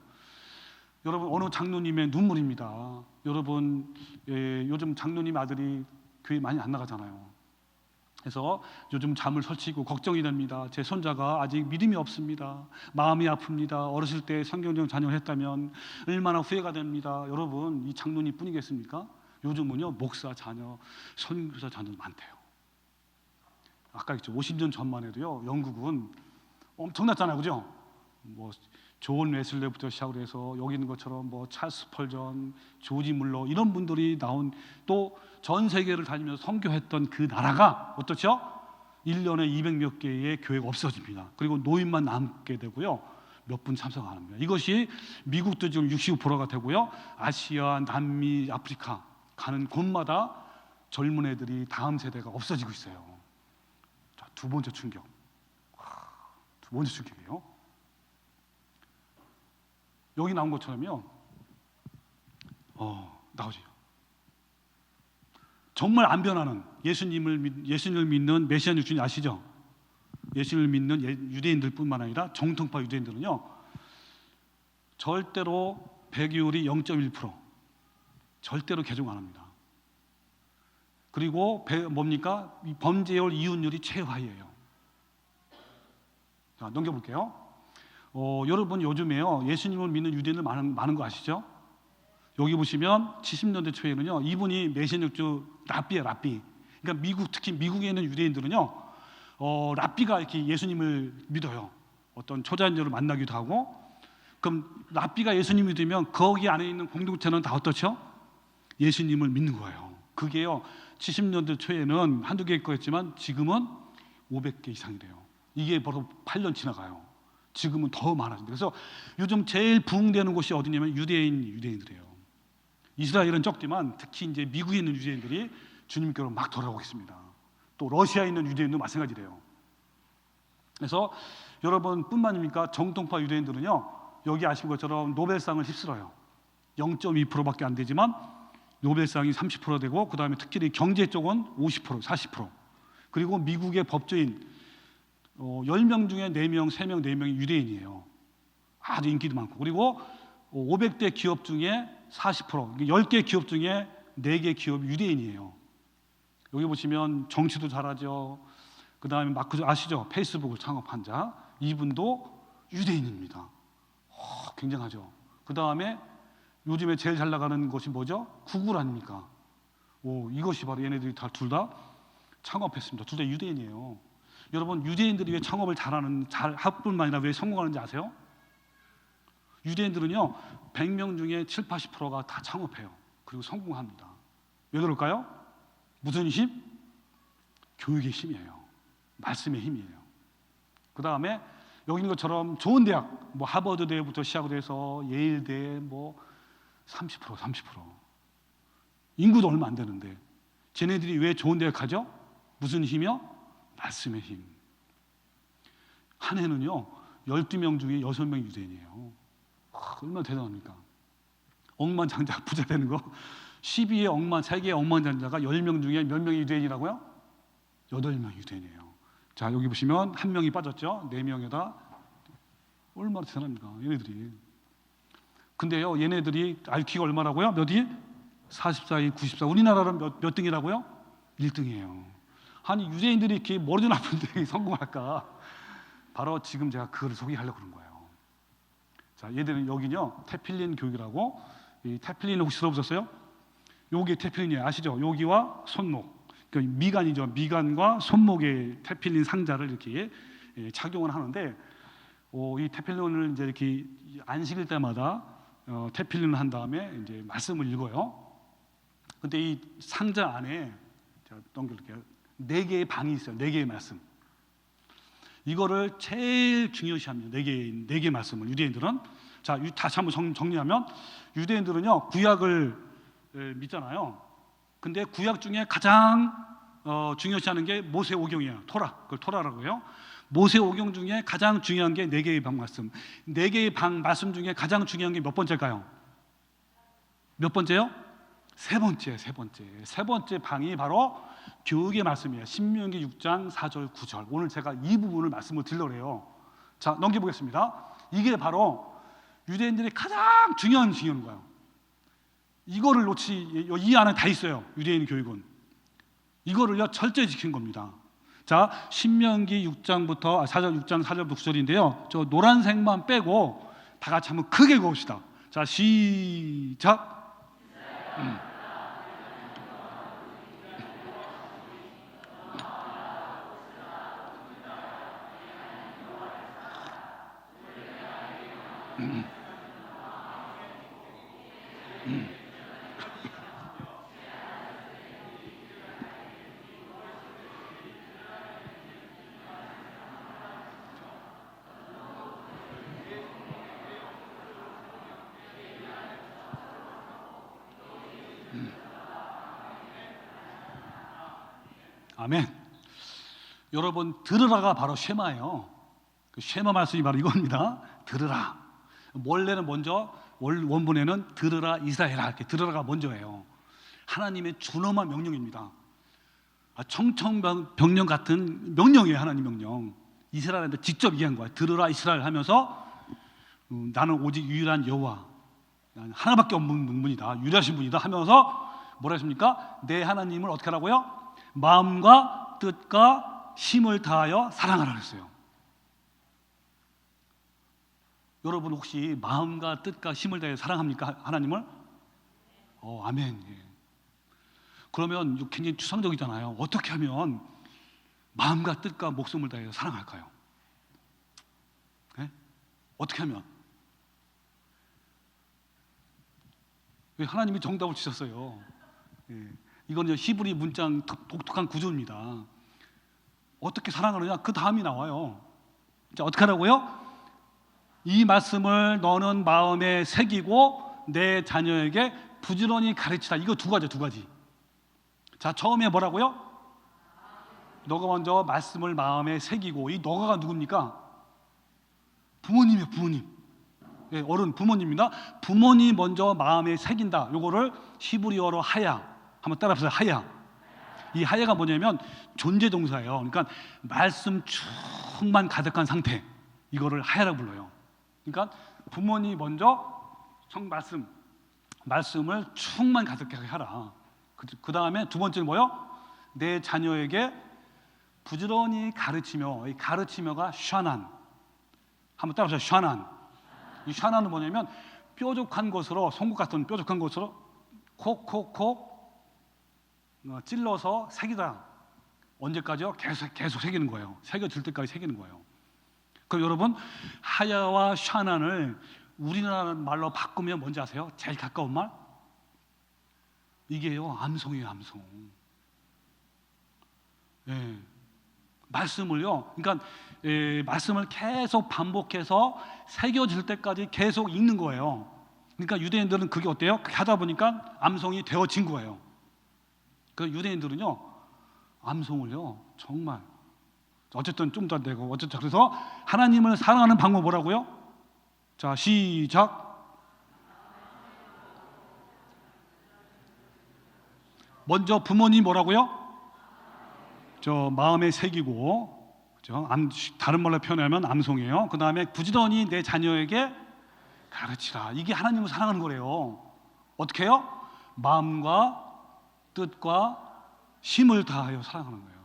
여러분 어느 장로님의 눈물입니다. 여러분 요즘 장로님 아들이 교회 많이 안 나가잖아요. 그래서 요즘 잠을 설치고 걱정이 됩니다. 제 손자가 아직 믿음이 없습니다. 마음이 아픕니다. 어렸을 때 성경적 자녀를 했다면 얼마나 후회가 됩니다. 여러분 이 장로님 뿐이겠습니까? 요즘은요 목사 자녀, 선교사 자녀 많대요. 아까 있죠 50년 전만 해도요 영국은 엄청났잖아요, 그죠? 뭐 존 웨슬레부터 시작을 해서 여기 있는 것처럼 뭐 찰스 펄전, 조지 물러 이런 분들이 나온 또 전 세계를 다니면서 선교했던 그 나라가 어떻죠? 1년에 200몇 개의 교회가 없어집니다. 그리고 노인만 남게 되고요. 몇 분 참석 안 합니다. 이것이 미국도 지금 65%가 되고요. 아시아, 남미, 아프리카 가는 곳마다 젊은 애들이 다음 세대가 없어지고 있어요. 자, 두 번째 충격. 두 번째 충격이에요. 여기 나온 것처럼요. 나오죠. 정말 안 변하는 예수님을 믿는 메시아 육신이 아시죠? 예수님을 믿는 유대인들뿐만 아니라 정통파 유대인들은요. 절대로 배교율이 0.1%. 절대로 개종 안 합니다. 그리고 뭡니까? 범죄율 이혼율이 최하위예요. 자, 넘겨볼게요. 여러분 요즘에요 예수님을 믿는 유대인들 많은 거 아시죠? 여기 보시면 70년대 초에는요 이분이 메시아육주 랍비예요. 랍비. 그러니까 특히 미국에 있는 유대인들은요 랍비가 이렇게 예수님을 믿어요. 어떤 초자연자를 만나기도 하고. 그럼 랍비가 예수님을 믿으면 거기 안에 있는 공동체는 다 어떻죠? 예수님을 믿는 거예요. 그게요 70년대 초에는 한두 개일 거였지만 지금은 500개 이상이래요. 이게 벌써 8년 지나가요. 지금은 더 많아진다. 그래서 요즘 제일 부흥되는 곳이 어디냐면 유대인들이에요. 이스라엘은 적지만 특히 이제 미국에 있는 유대인들이 주님께로 막 돌아오고 있습니다. 또 러시아에 있는 유대인도 마찬가지래요. 그래서 여러분뿐만입니까? 정통파 유대인들은요 여기 아신 것처럼 노벨상을 휩쓸어요. 0.2%밖에 안 되지만 노벨상이 30% 되고 그 다음에 특히 경제 쪽은 50%, 40%. 그리고 미국의 법조인 10명 중에 4명, 3명, 4명이 유대인이에요. 아주 인기도 많고. 그리고 500대 기업 중에 40%, 10개 기업 중에 4개 기업이 유대인이에요. 여기 보시면 정치도 잘하죠. 그 다음에 마크 아시죠? 페이스북을 창업한 자. 이분도 유대인입니다. 굉장하죠. 그 다음에 요즘에 제일 잘 나가는 것이 뭐죠? 구글 아닙니까? 이것이 바로 얘네들이 둘 다 창업했습니다. 둘 다 유대인이에요. 여러분 유대인들이 왜 창업을 잘할 뿐만 아니라 왜 성공하는지 아세요? 유대인들은요 100명 중에 7, 80%가 다 창업해요. 그리고 성공합니다. 왜 그럴까요? 무슨 힘? 교육의 힘이에요. 말씀의 힘이에요. 그 다음에 여기 있는 것처럼 좋은 대학, 뭐 하버드대부터 시작을 해서 예일대 뭐 30%. 인구도 얼마 안 되는데 쟤네들이 왜 좋은 대학 가죠? 무슨 힘이요? 말씀의 힘. 한 해는요 12명 중에 6명 유대인이에요. 얼마나 대단합니까? 억만장자 부자 되는 거 12의 억만장자가 10명 중에 몇 명이 유대인이라고요? 8명이 유대인이에요. 자 여기 보시면 한 명이 빠졌죠. 4명에다 얼마나 대단합니까 얘네들이. 근데요 얘네들이 IQ가 얼마라고요? 몇이? 44위, 94. 우리나라는 몇 등이라고요? 1등이에요. 아니 유대인들이 이렇게 머리도 나쁜데 성공할까? 바로 지금 제가 그걸 소개하려고 그런 거예요. 자, 얘들은 여기는요 테필린 교육이라고. 이 테필린 혹시 들어보셨어요? 여기 테필린이에요. 아시죠? 여기와 손목. 그러니까 미간이죠. 미간과 손목에 테필린 상자를 이렇게 착용을 하는데 이 테필린을 이제 이렇게 안식일 때마다 테필린을 한 다음에 이제 말씀을 읽어요. 근데 이 상자 안에 제가 넘겨볼게요. 4개의 방이 있어요. 4개의 말씀. 이거를 제일 중요시합니다. 4개의 말씀을 유대인들은. 자, 다시 한번 정리하면 유대인들은요 구약을 믿잖아요. 근데 구약 중에 가장 중요시하는 게 모세오경이에요. 토라, 그걸 토라라고 해요. 모세오경 중에 가장 중요한 게 4개의 방 말씀. 4개의 방 말씀 중에 가장 중요한 게 몇 번째일까요? 몇 번째요? 세 번째 방이 바로 교육의 말씀이에요. 신명기 6장 4절 9절. 오늘 제가 이 부분을 말씀을 드리려고 해요. 자, 넘겨보겠습니다. 이게 바로 유대인들이 가장 중요한 거예요. 이거를 이 안에 다 있어요. 유대인 교육은 이거를요 철저히 지킨 겁니다. 자, 신명기 6장부터 6장 4절부터 9절인데요. 저 노란색만 빼고 다 같이 한번 크게 읽어봅시다. 자, 시작. 아멘. 여러분, 들으라가 바로 쉐마예요. 그 쉐마 말씀이 바로 이겁니다. 들으라. 원래는 먼저 원문에는 들으라 이스라엘아 이렇게 들으라가 먼저예요. 하나님의 준엄한 명령입니다. 청천벽력 같은 명령이에요. 하나님 명령. 이스라엘한테 직접 얘기한 거예요. 들으라 이스라엘 하면서 나는 오직 유일한 여호와, 하나밖에 없는 분이다, 유일하신 분이다 하면서 뭐라 했습니까? 내 하나님을 어떻게 하라고요? 마음과 뜻과 힘을 다하여 사랑하라 그랬어요. 여러분 혹시 마음과 뜻과 힘을 다해 사랑합니까? 하나님을? 아멘. 예. 그러면 굉장히 추상적이잖아요. 어떻게 하면 마음과 뜻과 목숨을 다해 사랑할까요? 예? 어떻게 하면? 왜 하나님이 정답을 주셨어요? 예. 이건 히브리 문장 독특한 구조입니다. 어떻게 사랑하느냐? 그 다음이 나와요. 자, 어떻게 하라고요? 이 말씀을 너는 마음에 새기고 내 자녀에게 부지런히 가르치라. 이거 두 가지. 자, 처음에 뭐라고요? 너가 먼저 말씀을 마음에 새기고. 이 너가가 누굽니까? 부모님이에요. 부모님. 예, 어른 부모님입니다. 부모님 먼저 마음에 새긴다. 요거를 히브리어로 하야. 한번 따라해보세요. 하야. 이 하야가 뭐냐면 존재 동사예요. 그러니까 말씀 충만 가득한 상태. 이거를 하야라고 불러요. 그러니까 부모님이 먼저 말씀을 충만 가득하게 하라. 그 다음에 두 번째는 뭐요? 내 자녀에게 부지런히 가르치며. 이 가르치며가 샤난. 한번 따라해보세요. 샤난. 이 샤난은 뭐냐면 뾰족한 것으로, 송곳 같은 뾰족한 것으로 콕콕콕 찔러서 새기다. 언제까지요? 계속 새기는 거예요. 새겨질 때까지 새기는 거예요. 그럼 여러분, 하야와 샤난을 우리나라 말로 바꾸면 뭔지 아세요? 제일 가까운 말? 이게요, 암송이에요. 암송. 예. 말씀을요, 그러니까 말씀을 계속 반복해서 새겨질 때까지 계속 읽는 거예요. 그러니까 유대인들은 그게 어때요? 그렇게 하다 보니까 암송이 되어진 거예요. 그 유대인들은요, 암송을요, 정말 어쨌든 좀 더 되고 어쨌든 그래서 하나님을 사랑하는 방법 뭐라고요? 자, 시작. 먼저 부모님 뭐라고요? 저 마음에 새기고, 그죠? 다른 말로 표현하면 암송이에요. 그 다음에 부지런히 내 자녀에게 가르치라. 이게 하나님을 사랑하는 거래요. 어떻게 해요? 마음과 뜻과 힘을 다하여 사랑하는 거예요.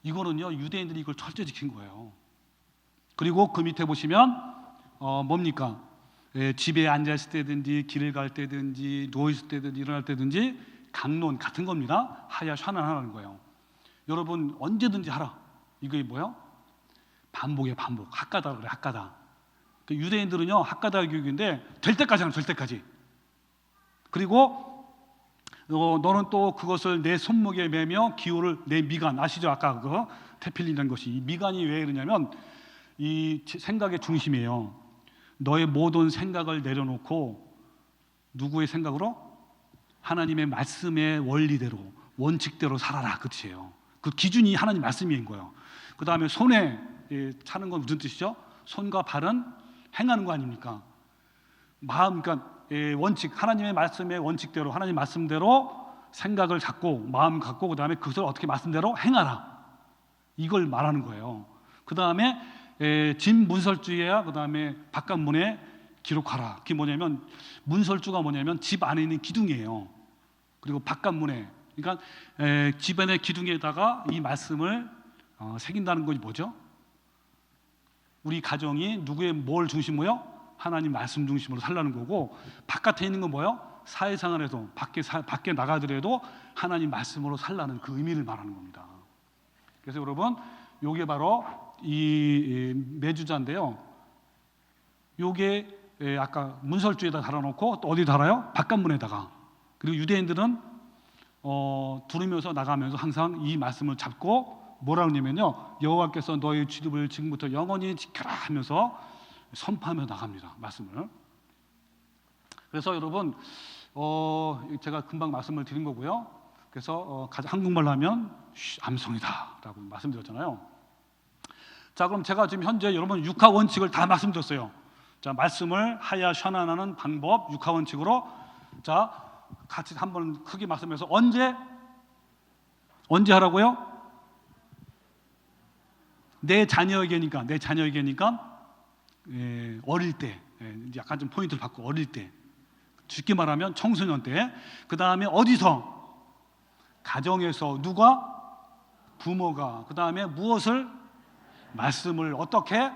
이거는요, 유대인들이 이걸 철저히 지킨 거예요. 그리고 그 밑에 보시면 뭡니까? 집에 앉아있을 때든지 길을 갈 때든지 누워있을 때든지 일어날 때든지 강론 같은 겁니다. 하야 샤난하는 거예요. 여러분 언제든지 하라. 이게 뭐예요? 반복이에요. 반복. 학가다 그래. 학가다. 그 유대인들은요 학가다 교육인데 될 때까지 하는 될 때까지. 그리고 너는 또 그것을 내 손목에 매며 기호를 내 미간 아시죠? 아까 그거 테필린이라는 것이 이 미간이 왜 그러냐면 이 생각의 중심이에요. 너의 모든 생각을 내려놓고 누구의 생각으로? 하나님의 말씀의 원리대로 원칙대로 살아라 끝이에요. 그 기준이 하나님 말씀인 거예요. 그 다음에 손에 차는 건 무슨 뜻이죠? 손과 발은 행하는 거 아닙니까? 마음, 그러니까 원칙, 하나님의 말씀의 원칙대로 하나님 말씀대로 생각을 갖고 마음 갖고 그 다음에 그것을 어떻게 말씀대로 행하라. 이걸 말하는 거예요. 그 다음에 집 문설주에야 그 다음에 바깥문에 기록하라. 그게 뭐냐면 문설주가 뭐냐면 집 안에 있는 기둥이에요. 그리고 바깥문에 그러니까 집 안의 기둥에다가 이 말씀을 새긴다는 것이 뭐죠? 우리 가정이 누구의 뭘 중심으로요? 하나님 말씀 중심으로 살라는 거고 바깥에 있는 건 뭐예요? 사회생활에도 밖에 나가더라도 하나님 말씀으로 살라는 그 의미를 말하는 겁니다. 그래서 여러분 요게 바로 이 매주자인데요. 요게 아까 문설주에다 달아놓고 또 어디 달아요? 바깥문에다가. 그리고 유대인들은 두르면서 나가면서 항상 이 말씀을 잡고 뭐라 그러냐면요 여호와께서 너의 주립을 지금부터 영원히 지켜라 하면서 선포하며 나갑니다. 말씀을. 그래서 여러분 제가 금방 말씀을 드린 거고요. 그래서 한국말로 하면 암송이다라고 말씀드렸잖아요. 자 그럼 제가 지금 현재 여러분 육하 원칙을 다 말씀드렸어요. 자 말씀을 하야 샤나나는 방법 육하 원칙으로 자 같이 한번 크게 말씀해서 언제 하라고요? 내 자녀에게니까 어릴 때 약간 좀 포인트를 받고 어릴 때 쉽게 말하면 청소년 때 그 다음에 어디서? 가정에서 누가? 부모가 그 다음에 무엇을? 말씀을 어떻게?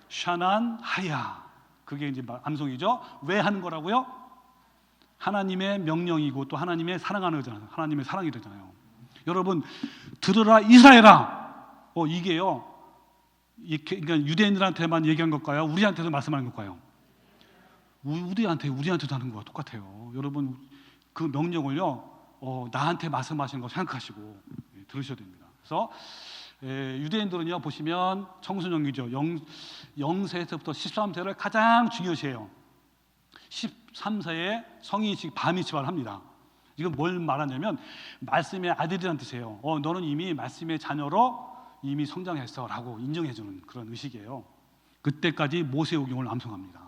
샤난하야 그게 이제 암송이죠. 왜 하는 거라고요? 하나님의 명령이고 또 하나님의 사랑하는 거잖아요. 하나님의 사랑이 되잖아요. 여러분 들으라 이스라엘아 이게요 그러니까 유대인들한테만 얘기한 것과요 우리한테도 말씀하는 것과요 우리한테도 하는 거와 똑같아요. 여러분 그 명령을요 나한테 말씀하시는 거 생각하시고 들으셔야 됩니다. 그래서 유대인들은요 보시면 청소년기죠 0세에서부터 13세를 가장 중요시해요. 13세에 성인식 반미치바를 합니다. 이건 뭘 말하냐면 말씀의 아들이라는 뜻이에요. 너는 이미 말씀의 자녀로 이미 성장했어 라고 인정해주는 그런 의식이에요. 그때까지 모세오경을 암송합니다.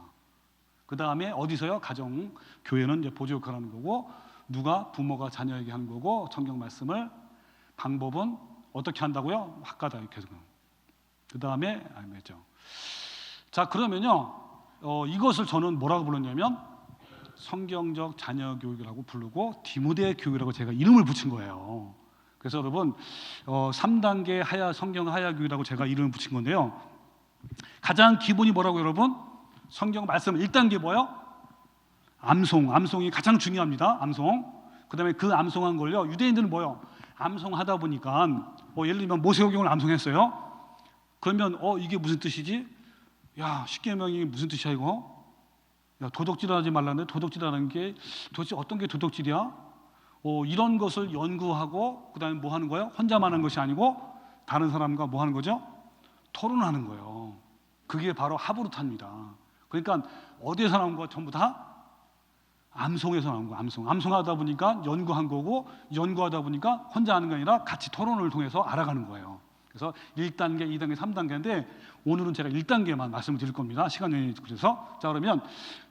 그 다음에 어디서요? 가정, 교회는 이제 보조역할하는 거고 누가? 부모가 자녀에게 하는 거고 성경 말씀을 방법은 어떻게 한다고요? 학가다 이렇게 해서 그 다음에 뭐였죠? 자 그러면요 이것을 저는 뭐라고 불렀냐면 성경적 자녀 교육이라고 부르고 디모데 교육이라고 제가 이름을 붙인 거예요. 그래서 여러분 3단계 하야 성경 하야 교육이라고 제가 이름을 붙인 건데요. 가장 기본이 뭐라고 여러분? 성경 말씀 1단계 뭐예요? 암송이 가장 중요합니다. 암송. 그다음에 그 암송한 걸요. 유대인들은 뭐요? 암송하다 보니까 예를 들면 모세오경을 암송했어요. 그러면 이게 무슨 뜻이지? 야 십계명이 무슨 뜻이야 이거? 야 도둑질하지 말라는데 도둑질하는 게 도대체 어떤 게 도둑질이야? 이런 것을 연구하고 그다음에 뭐 하는 거예요? 혼자만 하는 것이 아니고 다른 사람과 뭐 하는 거죠? 토론하는 거예요. 그게 바로 하브루타입니다. 그러니까 어디에서 나온 거 전부 다 암송에서 나온 거예요. 암송하다 보니까 연구한 거고 연구하다 보니까 혼자 하는 게 아니라 같이 토론을 통해서 알아가는 거예요. 그래서 1단계, 2단계, 3단계인데 오늘은 제가 1단계만 말씀을 드릴 겁니다. 시간이 그래서 자 그러면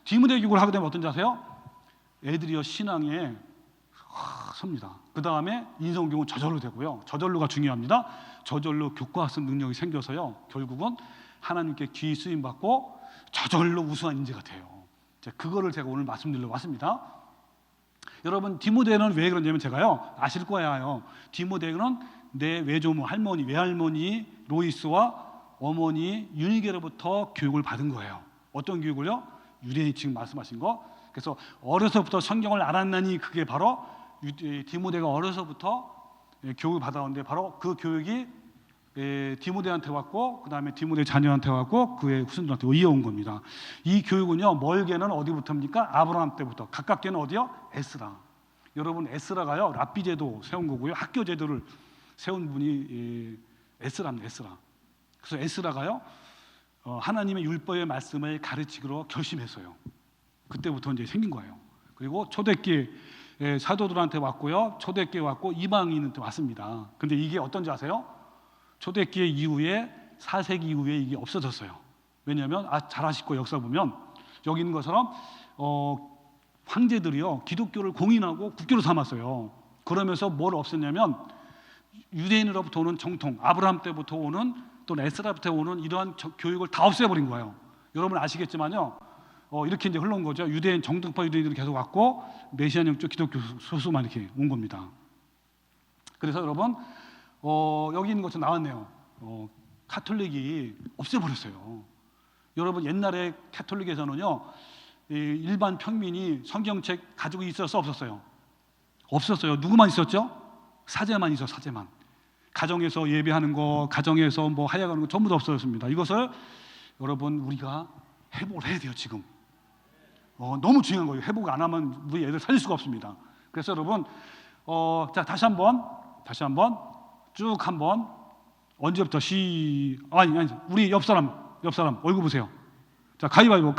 디모데 교육을 하게 되면 어떤지 아세요? 애들이요 신앙에 섭니다. 그 다음에 인성교육은 저절로 되고요. 저절로가 중요합니다. 저절로 교과학습 능력이 생겨서요. 결국은 하나님께 귀히 쓰임 받고 저절로 우수한 인재가 돼요. 그거를 제가 오늘 말씀드리려고 왔습니다. 여러분 디모데는 왜 그러냐면 제가요 아실 거예요. 디모데는 내 외조모 할머니 외할머니 로이스와 어머니 유니게로부터 교육을 받은 거예요. 어떤 교육을요? 유대인이 지금 말씀하신 거. 그래서 어려서부터 성경을 알았나니 그게 바로 디모데가 어려서부터 교육을 받아왔는데 바로 그 교육이 디모데한테 왔고, 그 다음에 디모데 자녀한테 왔고, 그의 후손들한테 이어온 겁니다. 이 교육은요, 멀게는 어디부터입니까? 아브라함 때부터. 가깝게는 어디요? 에스라. 여러분, 에스라가요 랍비 제도 세운 거고요, 학교 제도를 세운 분이 에스라입니다. 에스라. 그래서 에스라가요 하나님의 율법의 말씀을 가르치기로 결심했어요. 그때부터 이제 생긴 거예요. 그리고 초대교회 사도들한테 왔고요, 초대교회 왔고, 이방인한테 왔습니다. 근데 이게 어떤지 아세요? 초대교회 이후에 4세기 이후에 이게 없어졌어요. 왜냐하면 잘 아시고 역사 보면 여기 있는 것처럼 황제들이요 기독교를 공인하고 국교로 삼았어요. 그러면서 뭘 없앴냐면 유대인으로부터 오는 정통, 아브라함 때부터 오는 또는 에스라부터 오는 이러한 교육을 다 없애버린 거예요. 여러분 아시겠지만요, 이렇게 이제 흘러온 거죠. 유대인 정통파 유대인들이 계속 왔고 메시아형적 기독교 소수만 이렇게 온 겁니다. 그래서 여러분 여기 있는 것처럼 나왔네요. 카톨릭이 없애버렸어요. 여러분 옛날에 카톨릭에서는요 일반 평민이 성경책 가지고 있었어 없었어요? 없었어요. 누구만 있었죠? 사제만 있어. 사제만. 가정에서 예배하는 거, 가정에서 뭐 하야가는 거 전부 다 없어졌습니다. 이것을 여러분 우리가 회복을 해야 돼요. 지금 너무 중요한 거예요. 회복 안 하면 우리 애들 살릴 수가 없습니다. 그래서 여러분 자 다시 한번 쭉 한번 언제부터 아니 우리 옆 사람 얼굴 보세요. 자 가위바위보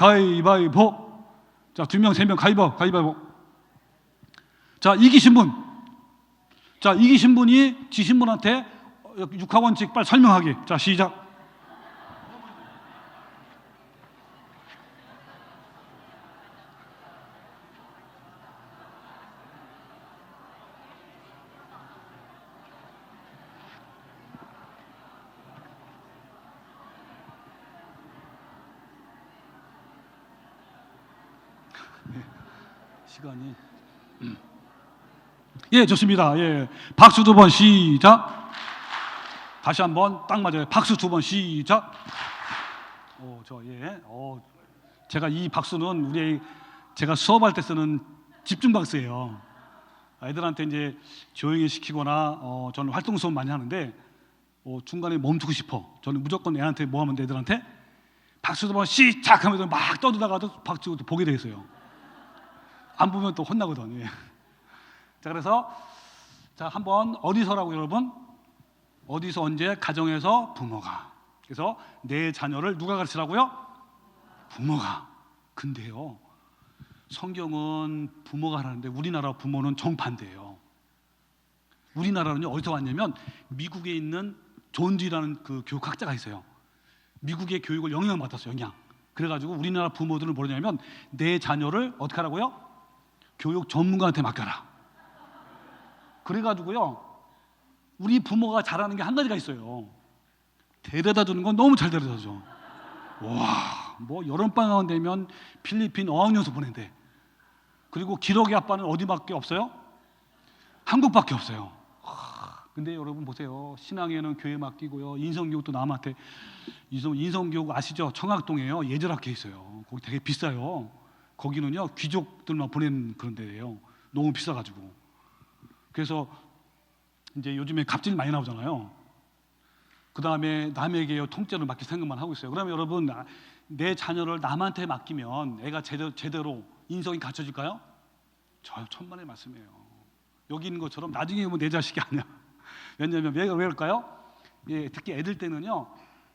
자 2명 3명 가위바위보 자 이기신 분이 지신 분한테 육하원칙 빨리 설명하기. 자 시작. 시간이 예 좋습니다. 예 박수 2번 시작. 다시 한번 딱 맞아요. 박수 2번 시작. 제가 이 박수는 제가 수업할 때 쓰는 집중 박수예요. 애들한테 이제 조용히 시키거나 저는 활동 수업 많이 하는데 중간에 멈추고 싶어. 저는 무조건 애한테 뭐 하면 애들한테 박수 2번 시작 하면서 막 떠들다가도 박수 보게 돼 있어요. 안 보면 또 혼나거든. 예. 자 그래서 자 한번 어디서라고 여러분? 어디서 언제? 가정에서 부모가. 그래서 내 자녀를 누가 가르치라고요? 부모가. 근데요 성경은 부모가 하라는데 우리나라 부모는 정반대예요. 우리나라는요 어디서 왔냐면 미국에 있는 존지라는 그 교육학자가 있어요. 미국의 교육을 영향받았어요. 영향. 그래가지고 우리나라 부모들은 뭐냐면 내 자녀를 어떻게 하라고요? 교육 전문가한테 맡겨라. 그래가지고요 우리 부모가 잘하는 게 한 가지가 있어요. 데려다 주는 건 너무 잘 데려다 줘. 와, 뭐 여름방학 되면 필리핀 어학연수 보낸대. 그리고 기록의 아빠는 어디밖에 없어요? 한국밖에 없어요. 근데 여러분 보세요. 신앙에는 교회 맡기고요. 인성교육도 남한테. 인성교육 아시죠? 청학동에요. 예절학교 있어요. 거기 되게 비싸요. 거기는요 귀족들만 보내는 그런 데예요. 너무 비싸가지고. 그래서 이제 요즘에 갑질 많이 나오잖아요. 그 다음에 남에게 통째로 맡길 생각만 하고 있어요. 그러면 여러분 내 자녀를 남한테 맡기면 애가 제대로 인성이 갖춰질까요? 저 천만의 말씀이에요. 여기 있는 것처럼 나중에 보면 내 자식이 아니야. 왜냐하면 왜 그럴까요? 예, 특히 애들 때는요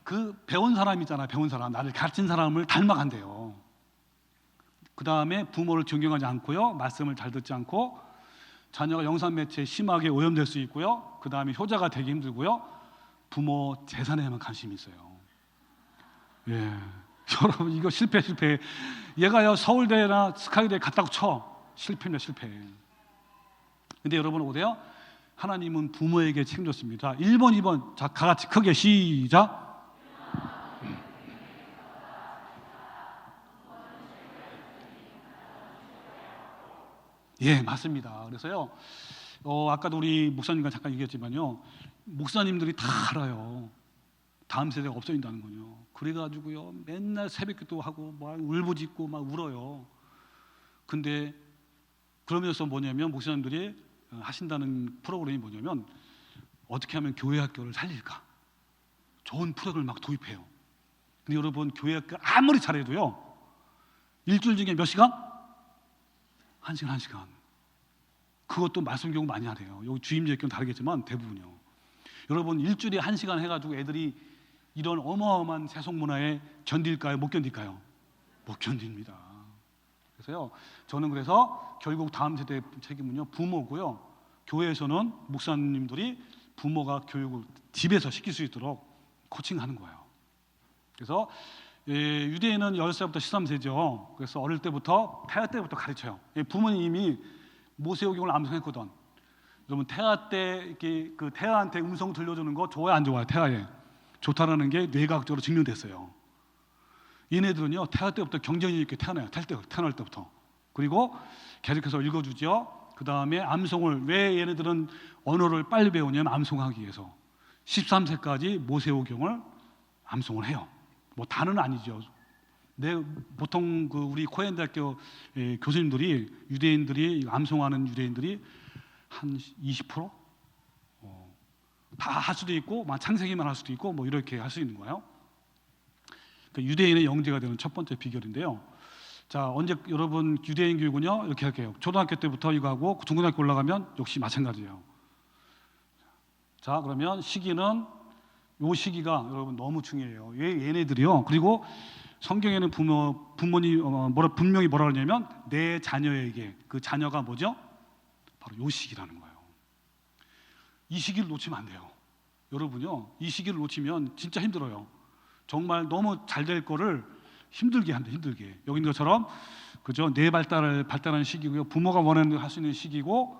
그 배운 사람 있잖아요. 배운 사람, 나를 가르친 사람을 닮아간대요. 그 다음에 부모를 존경하지 않고요, 말씀을 잘 듣지 않고 자녀가 영상 매체에 심하게 오염될 수 있고요. 그 다음에 효자가 되기 힘들고요. 부모 재산에만 관심이 있어요. 예, 여러분 이거 실패. 얘가요 서울대나 스카이대 갔다고 쳐. 실패입니다. 실패. 근데 여러분 어때요? 하나님은 부모에게 책임졌습니다. 1번, 2번 자 같이 크게 시작. 예, 맞습니다. 그래서요, 아까도 우리 목사님과 잠깐 얘기했지만요, 목사님들이 다 알아요. 다음 세대가 없어진다는 거요. 그래가지고요, 맨날 새벽기도 하고 막 울부짖고 막 울어요. 근데 그러면서 뭐냐면 목사님들이 하신다는 프로그램이 뭐냐면 어떻게 하면 교회 학교를 살릴까? 좋은 프로그램을 막 도입해요. 근데 여러분 교회가 아무리 잘해도요 일주일 중에 몇 시간? 1시간 1시간. 그것도 말씀 교육 많이 하래요. 여기 주임제 교는 다르겠지만 대부분요. 여러분 일주일에 1시간 해가지고 애들이 이런 어마어마한 세속 문화에 견딜까요? 못 견딜까요? 못 견딥니다. 그래서요 저는 그래서 결국 다음 세대 책임은요 부모고요. 교회에서는 목사님들이 부모가 교육을 집에서 시킬 수 있도록 코칭하는 거예요. 그래서 유대인은 10살부터 13세죠. 그래서 어릴 때부터 태아 때부터 가르쳐요. 부모님이 모세오경을 암송했거든. 여러분 태아 때 이렇게 그 태아한테 음성 들려주는 거 좋아요 안 좋아요? 태아에 좋다라는 게 뇌과학적으로 증명됐어요. 얘네들은요 태아 때부터 경쟁력 있게 태어나요. 태어날 때부터. 그리고 계속해서 읽어주죠. 그 다음에 암송을 왜 얘네들은 언어를 빨리 배우냐면 암송하기 위해서 13세까지 모세오경을 암송을 해요. 뭐 다는 아니죠. 보통 그 우리 코헨 대학교 교수님들이 유대인들이 암송하는 유대인들이 한 20%? 다 할 수도 있고 막 창세기만 할 수도 있고 뭐 이렇게 할 수 있는 거예요. 그러니까 유대인의 영재가 되는 첫 번째 비결인데요. 자, 언제 여러분 유대인 교육은요 이렇게 할게요. 초등학교 때부터 이거 하고 중고등학교 올라가면 역시 마찬가지예요. 자, 그러면 시기는 요 시기가 여러분 너무 중요해요. 왜 얘네들이요. 그리고 성경에는 부모님 분명히 뭐라 그러냐면 내 자녀에게 그 자녀가 뭐죠? 바로 요 시기라는 거예요. 이 시기를 놓치면 안 돼요. 여러분요, 이 시기를 놓치면 진짜 힘들어요. 정말 너무 잘 될 거를 힘들게 한다, 힘들게. 여기 있는 것처럼 그죠? 뇌 발달하는 시기고요. 부모가 원하는 걸 할 수 있는 시기고,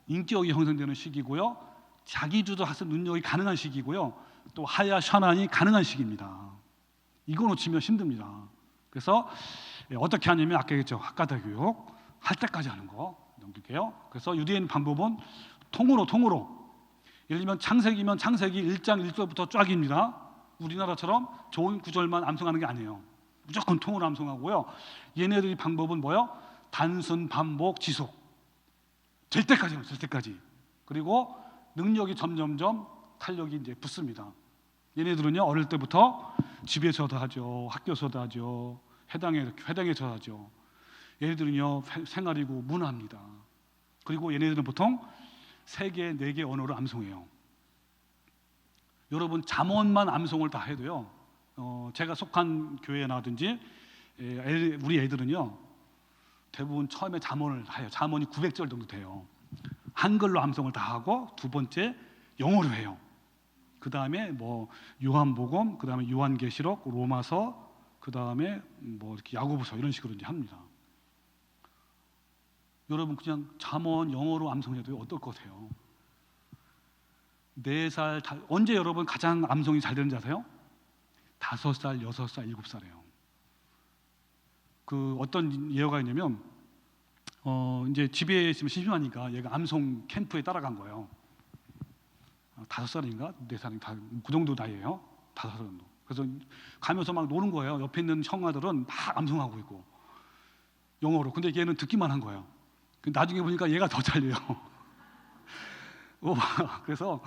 인격이 형성되는 시기고요. 자기 주도할 수 있는 능력이 가능한 시기고요. 또 하야 샤난이 가능한 시기입니다. 이거 놓치면 힘듭니다. 그래서 어떻게 하냐면 아까 얘기했죠. 학가다 교육 할 때까지 하는 거 넘길게요. 그래서 유대인 방법은 통으로 예를 들면 창세기면 창세기 1장 1절부터 쫙입니다. 우리나라처럼 좋은 구절만 암송하는 게 아니에요. 무조건 통으로 암송하고요. 얘네들의 방법은 뭐요? 단순 반복 지속 될 때까지 해요. 될 때까지. 그리고 능력이 점점점 탄력이 이제 붙습니다. 얘네들은요 어릴 때부터 집에서도 하죠, 학교에서도 하죠, 회당에서 하죠. 얘네들은요 생활이고 문화입니다. 그리고 얘네들은 보통 3개, 4개 언어를 암송해요. 여러분 잠언만 암송을 다 해도요. 제가 속한 교회나든지 우리 애들은요 대부분 처음에 잠언을 해요. 잠언이 900절 정도 돼요. 한글로 암송을 다 하고 두 번째 영어로 해요. 그 다음에 뭐 요한복음, 그 다음에 요한계시록, 로마서, 그 다음에 뭐 이렇게 야고보서 이런 식으로 이제 합니다. 여러분 그냥 잠언 영어로 암송해도 어떨 것 같아요? 4살 언제 여러분 가장 암송이 잘 되는지 아세요? 5살, 6살, 7살이에요. 그 어떤 예화가 있냐면 이제 집에 있으면 심심하니까 얘가 암송 캠프에 따라간 거예요. 5살인가 4살인가 그 정도 나이에요. 5살 정도. 그래서 가면서 막 노는 거예요. 옆에 있는 형아들은 막 암송하고 있고 영어로. 근데 얘는 듣기만 한 거예요. 나중에 보니까 얘가 더 잘려요. 그래서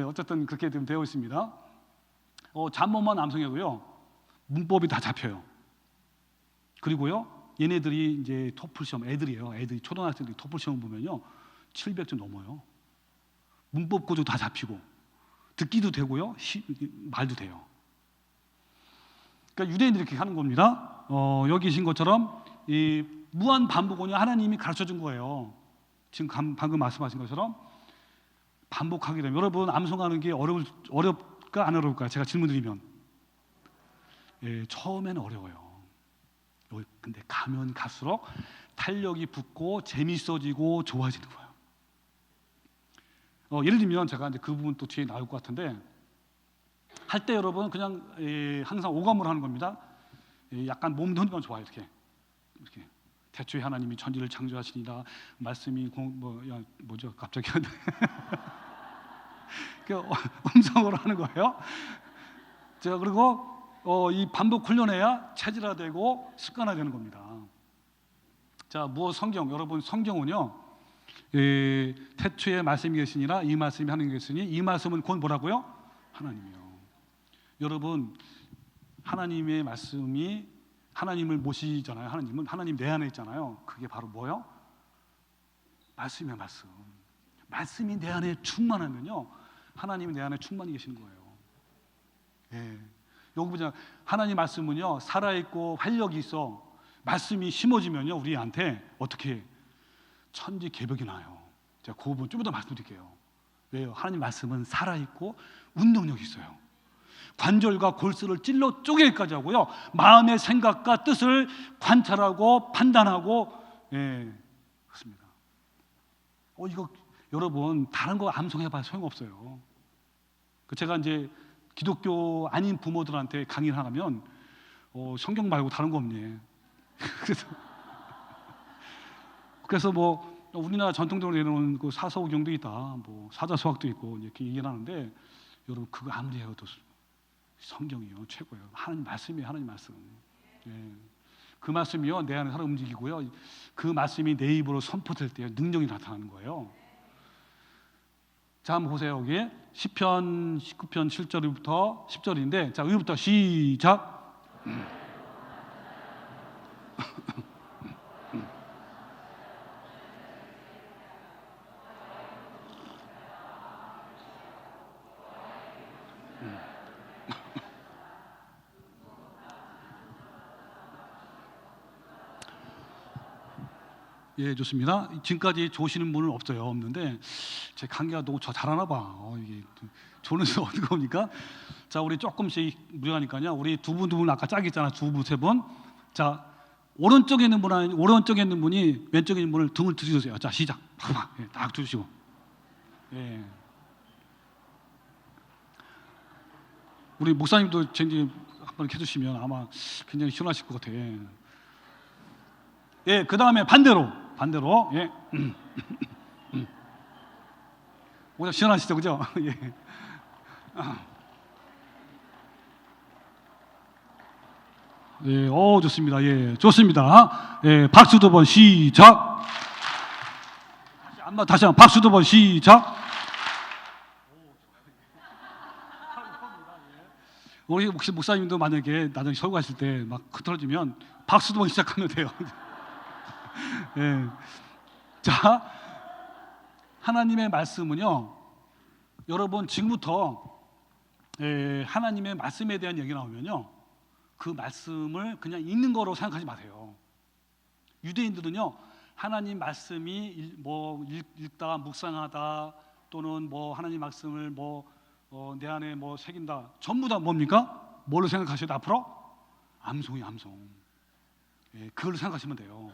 어쨌든 그렇게 좀 되어 있습니다. 잠언만 암송해도요 문법이 다 잡혀요. 그리고요 얘네들이 이제 토플 시험 애들이 초등학생들이 토플 시험 보면요 700점 넘어요. 문법 구조 다 잡히고 듣기도 되고요 말도 돼요. 그러니까 유대인들이 이렇게 하는 겁니다. 여기 계신 것처럼 이 무한 반복은요 하나님이 가르쳐 준 거예요. 지금 방금 말씀하신 것처럼 반복하게 되면 여러분 암송하는 게 어렵까 안 어려울까요? 제가 질문드리면 처음에는 어려워요. 근데 가면 갈수록 탄력이 붙고 재밌어지고 좋아지는 거예요. 예를 들면 제가 이제 그 부분 또 뒤에 나올 것 같은데 할 때 여러분 그냥 항상 오감으로 하는 겁니다. 약간 몸도 흔들면 좋아요. 이렇게 태초에 하나님이 천지를 창조하시니라 말씀이 뭐죠? 갑자기 음성으로 하는 거예요. 제가 그리고 이 반복 훈련해야 체질화되고 습관화되는 겁니다. 자, 여러분 성경은요 태초에 말씀이 계시니라 이 말씀이 하나님이 계시니 이 말씀은 곧 뭐라고요? 하나님이요. 여러분, 하나님의 말씀이 하나님을 모시잖아요. 하나님 내 안에 있잖아요. 그게 바로 뭐요? 말씀이야, 말씀. 말씀이 내 안에 충만하면요, 하나님이 내 안에 충만히 계시는 거예요. 예. 여기 보자. 하나님 말씀은요, 살아있고 활력이 있어. 말씀이 심어지면요, 우리한테 어떻게 천지개벽이 나요. 제가 그 부분 좀 더 말씀드릴게요. 왜요? 하나님 말씀은 살아있고 운동력이 있어요. 관절과 골수를 찔러 쪼개기까지 하고요, 마음의 생각과 뜻을 관찰하고 판단하고, 예, 그렇습니다. 이거 여러분 다른 거 암송해봐야 소용없어요. 제가 이제 기독교 아닌 부모들한테 강의를 하면 성경 말고 다른 거 없니? 그래서 뭐 우리나라 전통적으로 내놓은 그 사서오경도 있다, 뭐 사자수학도 있고 이렇게 얘기를 하는데, 여러분 그거 아무리 해도 성경이요 최고예요. 하나님 말씀이에요. 하나님 말씀. 예. 그 말씀이요 내 안에 살아 움직이고요, 그 말씀이 내 입으로 선포될 때 능력이 나타나는 거예요. 자, 한번 보세요. 여기 시편 19편 7절부터 10절인데, 자, 여기부터 시작. 예, 좋습니다. 지금까지 조시는 분은 없는데 제 강의가 너무 잘하나 봐. 이게 조는 어디 겁니까? 자, 우리 조금씩 무료하니까요. 우리 두 분 아까 짝이 있잖아. 두 분, 세 분. 자, 오른쪽에 있는 분이 왼쪽에 있는 분을 등을 들이주세요. 자, 시작. 예, 딱 들으시고. 예. 우리 목사님도 쟁지 한번 해주시면 아마 굉장히 시원하실 것 같아. 예, 그 다음에 반대로. 예. 오늘 시원하시죠, 그죠? 예. 예, 좋습니다. 예, 좋습니다. 예, 박수 두 번 시작. 다시 한번 박수 두 번 시작. 우리 혹시 목사님도 만약에 나중에 설교하실 때 막 흐트러지면 박수 두 번 시작하면 돼요. 예. 자, 하나님의 말씀은요, 여러분 지금부터 하나님의 말씀에 대한 얘기 나오면요, 그 말씀을 그냥 읽는 거로 생각하지 마세요. 유대인들은요, 하나님 말씀이 읽다, 묵상하다, 또는 뭐 하나님 말씀을 내 안에 새긴다, 전부 다 뭡니까? 뭘로 생각하셔야 돼? 앞으로? 암송. 예, 그걸로 생각하시면 돼요.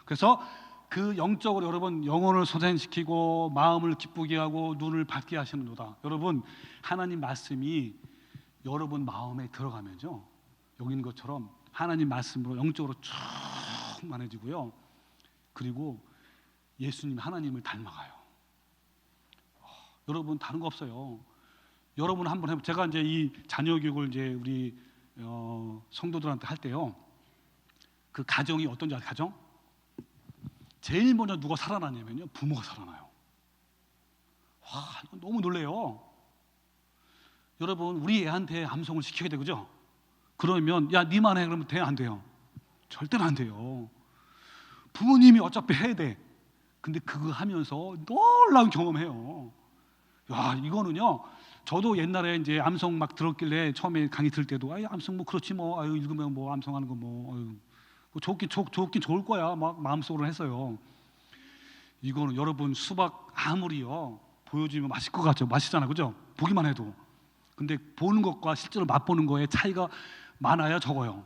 그래서 그 영적으로 여러분 영혼을 소생시키고 마음을 기쁘게 하고 눈을 밝게 하시는도다. 여러분 하나님 말씀이 여러분 마음에 들어가면요, 여기 있는 것처럼 하나님 말씀으로 영적으로 충만해지고요, 그리고 예수님 하나님을 닮아가요. 여러분 다른 거 없어요. 여러분 한번 해보. 제가 이제 이 자녀 교육을 이제 우리 성도들한테 할 때요, 그 가정이 어떤지 아세요? 가정? 제일 먼저 누가 살아나냐면요, 부모가 살아나요. 와, 이건 너무 놀래요. 여러분 우리 애한테 암송을 시켜야 돼, 그죠? 그러면 야 니만 해 그러면 돼? 안 돼요? 절대로 안 돼요. 부모님이 어차피 해야 돼. 근데 그거 하면서 놀라운 경험해요. 야, 이거는요, 저도 옛날에 이제 암송 막 들었길래 처음에 강의 들을 때도 암송 뭐 그렇지 뭐, 읽으면 뭐 암송하는 거 뭐 좋긴 좋을 거야 막 마음속으로 했어요. 이거는 여러분 수박 아무리요 보여주면 맛있을 것 같죠? 맛있잖아, 그죠? 보기만 해도. 근데 보는 것과 실제로 맛보는 거에 차이가 많아요, 적어요?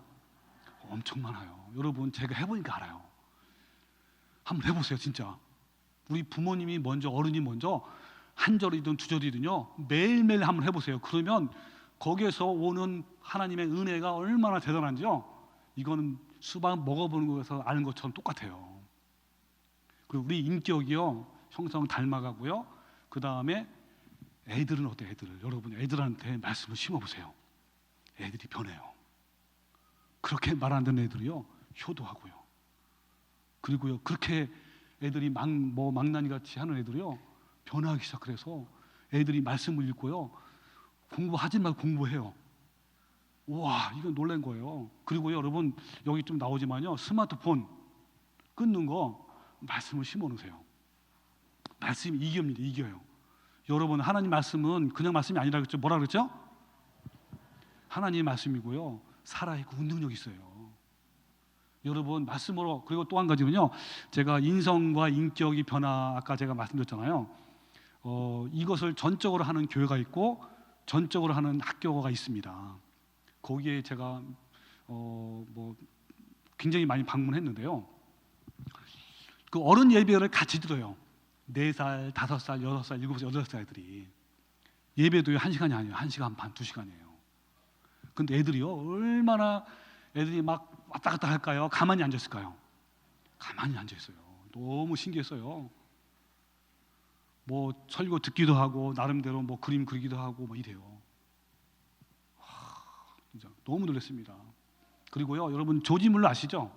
엄청 많아요. 여러분 제가 해보니까 알아요. 한번 해보세요, 진짜. 우리 부모님이 먼저, 어른이 먼저 한 절이든 두 절이든요 매일매일 한번 해보세요. 그러면 거기에서 오는 하나님의 은혜가 얼마나 대단한지요, 이거는 수박 먹어보는 거에서 아는 것처럼 똑같아요. 그리고 우리 인격이요 형성 닮아가고요, 그 다음에 애들은 어때요? 여러분 애들한테 말씀을 심어보세요. 애들이 변해요. 그렇게 말 안 듣는 애들이요 효도하고요, 그리고요 그렇게 애들이 망나니 같이 하는 애들이요 변하기 시작해서 애들이 말씀을 읽고요 공부하지 말고 공부해요. 와, 이건 놀란 거예요. 그리고요, 여러분 여기 좀 나오지만요, 스마트폰 끊는 거 말씀을 심어 놓으세요. 말씀이 이깁니다. 이겨요. 여러분, 하나님 말씀은 그냥 말씀이 아니라 그랬죠. 뭐라 그랬죠? 하나님 말씀이고요, 살아있고 운동력 있어요. 여러분, 말씀으로. 그리고 또 한 가지는요, 제가 인성과 인격이 변화, 아까 제가 말씀드렸잖아요. 이것을 전적으로 하는 교회가 있고 전적으로 하는 학교가 있습니다. 거기에 제가 뭐 굉장히 많이 방문했는데요. 그 어른 예배를 같이 들어요. 4살, 5살, 6살, 7살, 8살 애들이. 예배도요 1시간이 아니에요. 1시간 반, 2시간이에요. 근데 애들이요, 얼마나 애들이 막 왔다 갔다 할까요? 가만히 앉아 있을까요? 가만히 앉아 있어요. 너무 신기했어요. 뭐 설교 듣기도 하고 나름대로 뭐 그림 그리기도 하고 뭐 이래요. 진짜 너무 놀랐습니다. 그리고요, 여러분 조지 물러 아시죠?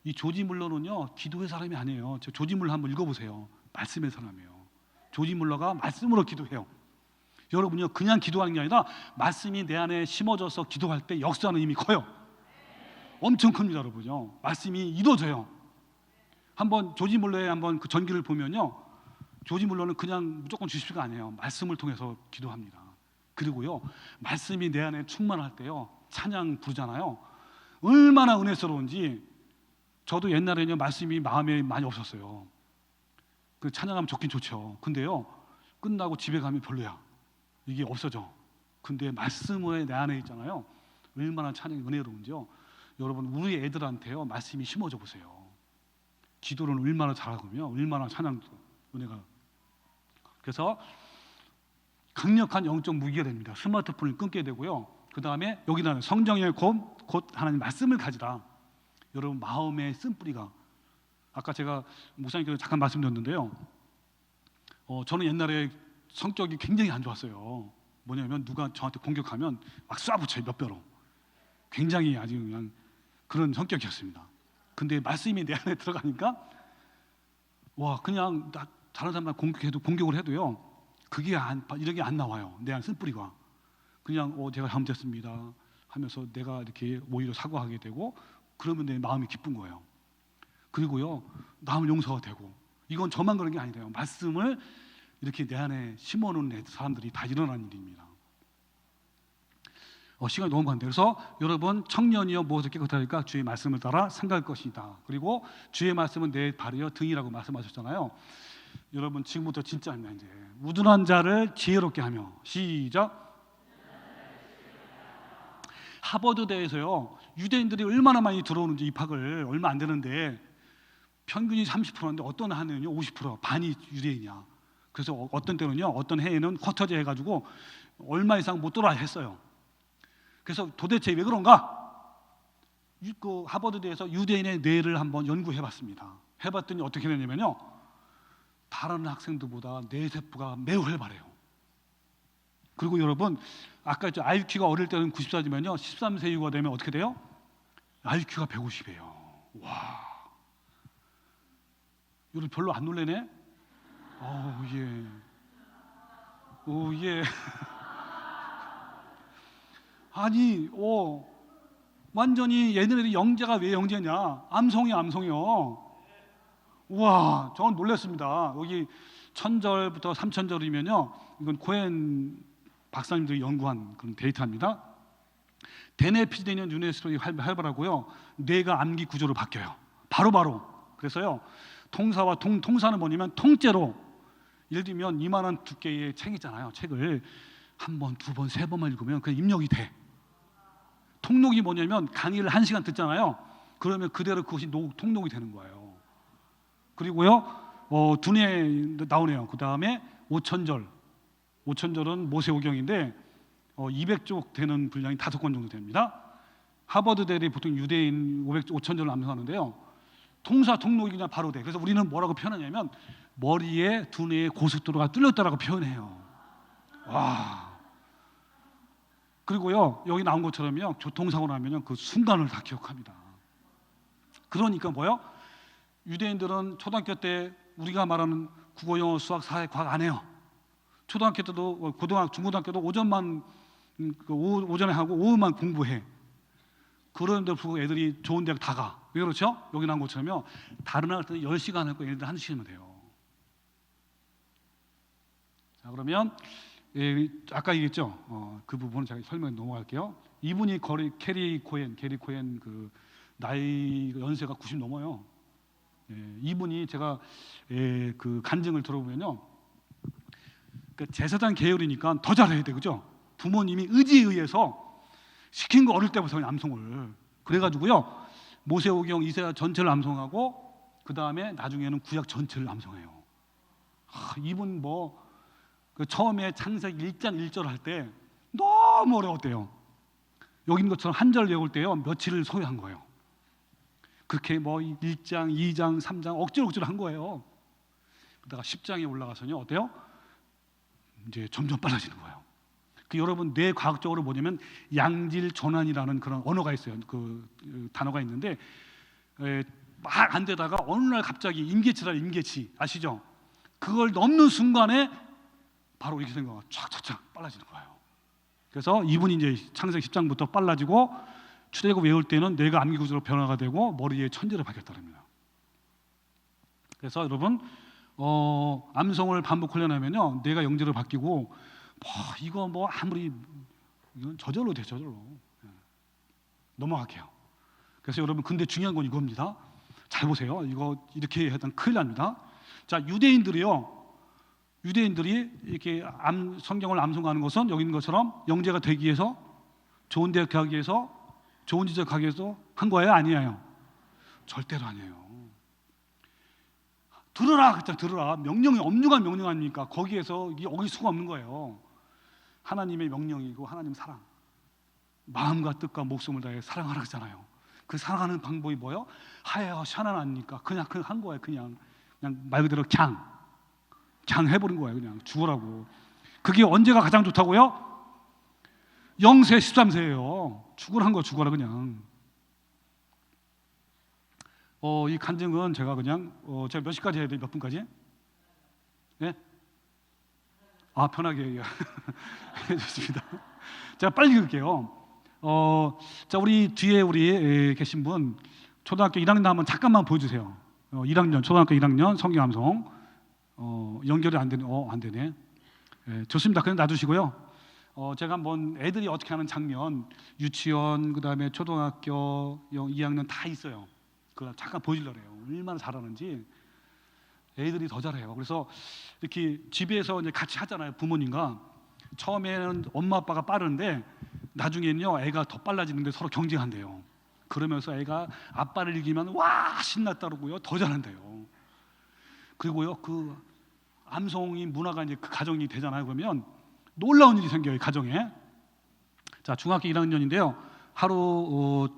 이 조지 물러는요 기도의 사람이 아니에요. 저 조지 물러 한번 읽어보세요. 말씀의 사람이에요. 조지 물러가 말씀으로 기도해요. 여러분요, 그냥 기도하는 게 아니라 말씀이 내 안에 심어져서 기도할 때 역사하는 힘이 커요. 엄청 큽니다, 여러분요. 말씀이 이루어져요. 한번 조지 물러의 한번 그 전기를 보면요, 조지 물러는 그냥 무조건 주십시오가 아니에요. 말씀을 통해서 기도합니다. 그리고요, 말씀이 내 안에 충만할 때요, 찬양 부르잖아요. 얼마나 은혜스러운지. 저도 옛날에는 말씀이 마음에 많이 없었어요. 그 찬양하면 좋긴 좋죠. 근데요, 끝나고 집에 가면 별로야. 이게 없어져. 근데 말씀이 내 안에 있잖아요. 얼마나 찬양이 은혜로운지요. 여러분, 우리 애들한테요 말씀이 심어져 보세요. 기도를 얼마나 잘하고요, 얼마나 찬양도 은혜가. 그래서 강력한 영적 무기가 됩니다. 스마트폰을 끊게 되고요. 그 다음에 여기다는 성령의 곧 하나님 말씀을 가지라. 여러분, 마음의 쓴뿌리가, 아까 제가 목사님께서 잠깐 말씀드렸는데요, 저는 옛날에 성격이 굉장히 안 좋았어요. 뭐냐면 누가 저한테 공격하면 막 쏴붙여요. 몇 배로. 굉장히 아주 그냥 그런 성격이었습니다. 근데 말씀이 내 안에 들어가니까 와, 그냥 다른 사람만 공격을 해도요, 그게 이렇게 안 나와요. 내 안 쓴뿌리가. 그냥 제가 잘못했습니다 하면서 내가 이렇게 오히려 사과하게 되고, 그러면 내 마음이 기쁜 거예요. 그리고요, 남을 용서가 되고. 이건 저만 그런 게 아니래요. 말씀을 이렇게 내 안에 심어놓은 사람들이 다 일어나는 일입니다. 시간이 너무 많은데, 그래서 여러분, 청년이여 무엇을 깨끗하니까 주의 말씀을 따라 생각할 것이다. 그리고 주의 말씀은 내 발이여 등이라고 말씀하셨잖아요. 여러분, 지금부터 진짜입니다. 이제 우둔한 자를 지혜롭게 하며. 시작. 하버드대에서요, 유대인들이 얼마나 많이 들어오는지, 입학을 얼마 안 되는데 평균이 30%인데 어떤 학년은요 50%, 반이 유대인이야. 그래서 어떤 때는요, 어떤 해에는 쿼터제 해가지고 얼마 이상 못 들어와 했어요. 그래서 도대체 왜 그런가? 그 하버드대에서 유대인의 뇌를 한번 연구해봤습니다. 해봤더니 어떻게 되냐면요, 다른 학생들보다 뇌세포가 매우 활발해요. 그리고 여러분, 아까 IQ가 어릴 때는 94지만요 13세 이후가 되면 어떻게 돼요? IQ가 150이에요. 와, 여러분 별로 안 놀래네? 예. 예. 아니, 완전히 얘네들이 영재가 왜 영재냐? 암송이요. 우와, 저는 놀랐습니다. 여기 1000절부터 3000절이면요, 이건 코엔 박사님들이 연구한 그런 데이터입니다. 대뇌피지되는 유네스로이 활발하고요, 뇌가 암기 구조로 바뀌어요. 바로바로. 그래서요, 통사와 통사는 뭐냐면 통째로, 예를 들면 이만한 두께의 책 있잖아요. 책을 한 번, 두 번, 세 번만 읽으면 그냥 입력이 돼. 통록이 뭐냐면 강의를 1시간 듣잖아요. 그러면 그대로 그것이 통록이 되는 거예요. 그리고요, 두뇌 나오네요. 그 다음에 5000절은 모세오경인데 200쪽 되는 분량이 5권 정도 됩니다. 하버드대리 보통 유대인 5000절을 암송하는데요, 통록이 그냥 바로 돼. 그래서 우리는 뭐라고 표현하냐면 머리에 두뇌의 고속도로가 뚫렸다라고 표현해요. 와. 그리고요, 여기 나온 것처럼요, 교통사고 나면요 그 순간을 다 기억합니다. 그러니까 뭐요? 유대인들은 초등학교 때 우리가 말하는 국어, 영어, 수학, 사회, 과학 안 해요. 초등학교 때도 중고등학교도 오전만 오전에 하고 오후만 공부해. 그런데 불구하고 애들이 좋은 대학 다 가. 왜 그렇죠? 여기 나온 것처럼요. 다른 학교 때는 10시간 할 거 얘네들 1시간이면 돼요. 자, 그러면 아까 얘기했죠. 그 부분은 제가 설명해 넘어갈게요. 이분이 캐리 코엔 그 나이 연세가 90 넘어요. 이분이 제가 그 간증을 들어보면요, 그 제사장 계열이니까 더 잘해야 돼, 그죠? 부모님이 의지에 의해서 시킨 거 어릴 때부터 암송을 그래가지고요, 모세오경 이사야 전체를 암송하고 그 다음에 나중에는 구약 전체를 암송해요. 이분 그 처음에 창세기 1장 1절 할 때 너무 어려웠대요. 여기 있는 것처럼 한 절 외울 때요 며칠을 소요한 거예요. 그렇게 1장, 2장, 3장 억지로 한 거예요. 그러다가 10장에 올라가서요 어때요? 이제 점점 빨라지는 거예요. 여러분 뇌과학적으로 뭐냐면 양질 전환이라는 그런 언어가 있어요. 그 단어가 있는데 막 안 되다가 어느 날 갑자기 임계치 아시죠? 그걸 넘는 순간에 바로 이렇게 된 거가 촥촥촥 빨라지는 거예요. 그래서 이분이 이제 창세기 10장부터 빨라지고 출애굽 외울 때는 뇌가 암기구조로 변화가 되고 머리에 천재로 바뀌었다랍니다. 그래서 여러분 암송을 반복 훈련하면요 뇌가 영재로 바뀌고 이거 아무리 이건 저절로 돼. 넘어갈게요. 그래서 여러분 근데 중요한 건 이겁니다. 잘 보세요. 이거 이렇게 하면 큰일 납니다. 자, 유대인들이 이렇게 성경을 암송하는 것은 여기 있는 것처럼 영재가 되기 위해서, 좋은 대학 가기 위해서, 좋은 지적 가기 위해서 한 거예요? 아니에요? 절대로 아니에요. 들으라. 명령이 엄중한 명령 아닙니까? 거기에서 어길 수가 없는 거예요. 하나님의 명령이고 하나님 사랑, 마음과 뜻과 목숨을 다해 사랑하라 그러잖아요. 그 사랑하는 방법이 뭐예요? 하야가 샤난 아닙니까? 그냥 한 거예요. 그냥 말 그대로 그냥 해버린 거예요. 그냥 죽으라고. 그게 언제가 가장 좋다고요? 0세 13세예요 죽으라 그냥. 이 간증은 제가 그냥 제가 몇 시까지 해야 돼요? 몇 분까지? 네? 편하게 해주십니다. 제가 빨리 읽을게요. 자, 우리 뒤에 계신 분 초등학교 1학년 한번 잠깐만 보여주세요. 1학년 초등학교 1학년 성경 암송 연결이 안 되네. 좋습니다. 그냥 놔두시고요. 제가 한번 애들이 어떻게 하는 장면, 유치원 그다음에 초등학교 2학년 다 있어요. 그거 잠깐 보여주려고 해요. 얼마나 잘하는지. 애들이 더 잘해요. 그래서 이렇게 집에서 이제 같이 하잖아요. 부모님과. 처음에는 엄마 아빠가 빠른데 나중에는요 애가 더 빨라지는데 서로 경쟁한대요. 그러면서 애가 아빠를 이기면 와 신났다 그러고요 더 잘한대요. 그리고요 그 암송이 문화가 이제 그 가정이 되잖아요. 그러면 놀라운 일이 생겨요 가정에. 자, 중학교 1학년인데요 하루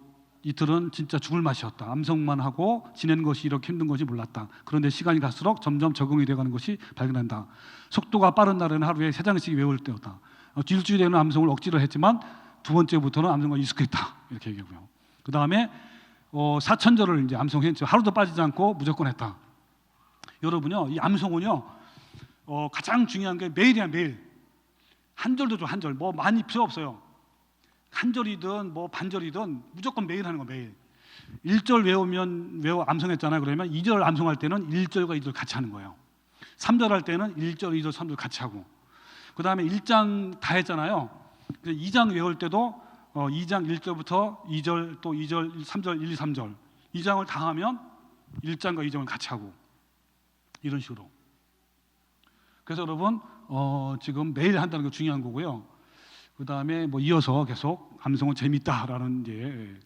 이틀은 진짜 죽을 맛이었다. 암송만 하고 지내는 것이 이렇게 힘든 것이 몰랐다. 그런데 시간이 갈수록 점점 적응이 되어가는 것이 발견한다. 속도가 빠른 날에는 하루에 3장씩 외울 때였다. 일주일에는 암송을 억지로 했지만 두 번째부터는 암송과 익숙했다. 이렇게 얘기하고요. 그 다음에 사천절을 이제 암송했죠. 하루도 빠지지 않고 무조건 했다. 여러분요, 이 암송은요 가장 중요한 게 매일이야 매일. 한 절도 좀 한 절. 많이 필요 없어요. 한 절이든 반절이든 무조건 매일 하는 거 매일. 1절 외우면 암송했잖아요. 그러면 2절 암송할 때는 1절과 2절 같이 하는 거예요. 3절 할 때는 1절, 2절, 3절 같이 하고. 그 다음에 1장 다 했잖아요. 2장 외울 때도 2장 1절부터 2절 또 2절, 3절, 1, 2, 3절 2장을 다 하면 1장과 2장을 같이 하고 이런 식으로. 그래서 여러분 지금 매일 한다는 게 중요한 거고요. 그 다음에 이어서 계속 암송은 재밌다라는 이제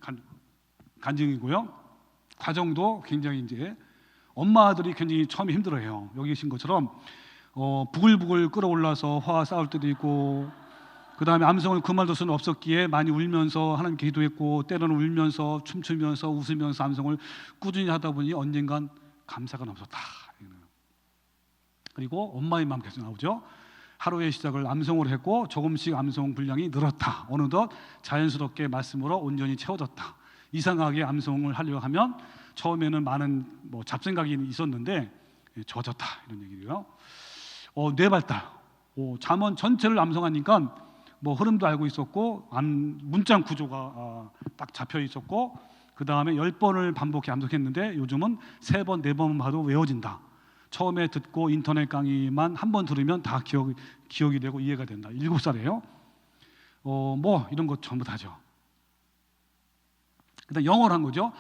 간증이고요. 과정도 굉장히 이제 엄마들이 굉장히 처음에 힘들어해요. 여기 계신 것처럼 부글부글 끓어올라서 화와 싸울 때도 있고, 그 다음에 암송을 그만둘 수는 없었기에 많이 울면서 하나님께 기도했고, 때로는 울면서 춤추면서 웃으면서 암송을 꾸준히 하다 보니 언젠간 감사가 넘쳤다. 그리고 엄마의 마음 계속 나오죠. 하루의 시작을 암송으로 했고 조금씩 암송 분량이 늘었다. 어느덧 자연스럽게 말씀으로 온전히 채워졌다. 이상하게 암송을 하려고 하면 처음에는 많은 잡생각이 있었는데 좋아졌다. 이런 얘기고요. 뇌발달. 잠언 전체를 암송하니까 뭐 흐름도 알고 있었고 문장 구조가 딱 잡혀 있었고 그 다음에 10번을 반복해 암송했는데 요즘은 3번, 4번 봐도 외워진다. 처음에 듣고 인터넷 강의만 한 번 들으면 다 기억이 되고 이해가 된다. 7살이에요. 뭐 이런 것 전부 다죠. 그다음 영어를 한 거죠.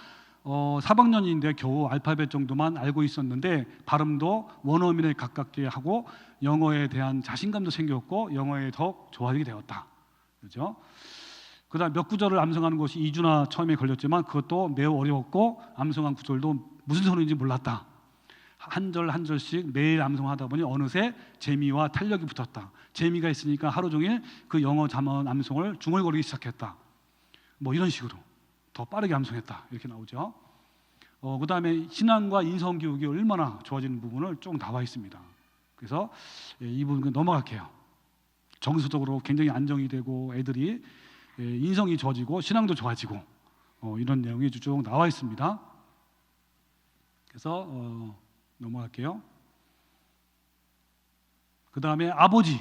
4학년인데 겨우 알파벳 정도만 알고 있었는데 발음도 원어민에 가깝게 하고 영어에 대한 자신감도 생겼고 영어에 더욱 좋아지게 되었다. 그렇죠? 그다음 몇 구절을 암송하는 것이 2주나 처음에 걸렸지만 그것도 매우 어려웠고 암송한 구절도 무슨 소리인지 몰랐다. 한 절 한 절씩 매일 암송하다 보니 어느새 재미와 탄력이 붙었다. 재미가 있으니까 하루 종일 그 영어 잠언 암송을 중얼거리기 시작했다. 뭐 이런 식으로 더 빠르게 암송했다. 이렇게 나오죠. 그 다음에 신앙과 인성교육이 얼마나 좋아지는 부분을 쭉 나와 있습니다. 그래서 이 부분 넘어갈게요. 정서적으로 굉장히 안정이 되고 애들이 인성이 좋아지고 신앙도 좋아지고 이런 내용이 쭉 나와 있습니다. 그래서 넘어갈게요. 그 다음에 아버지.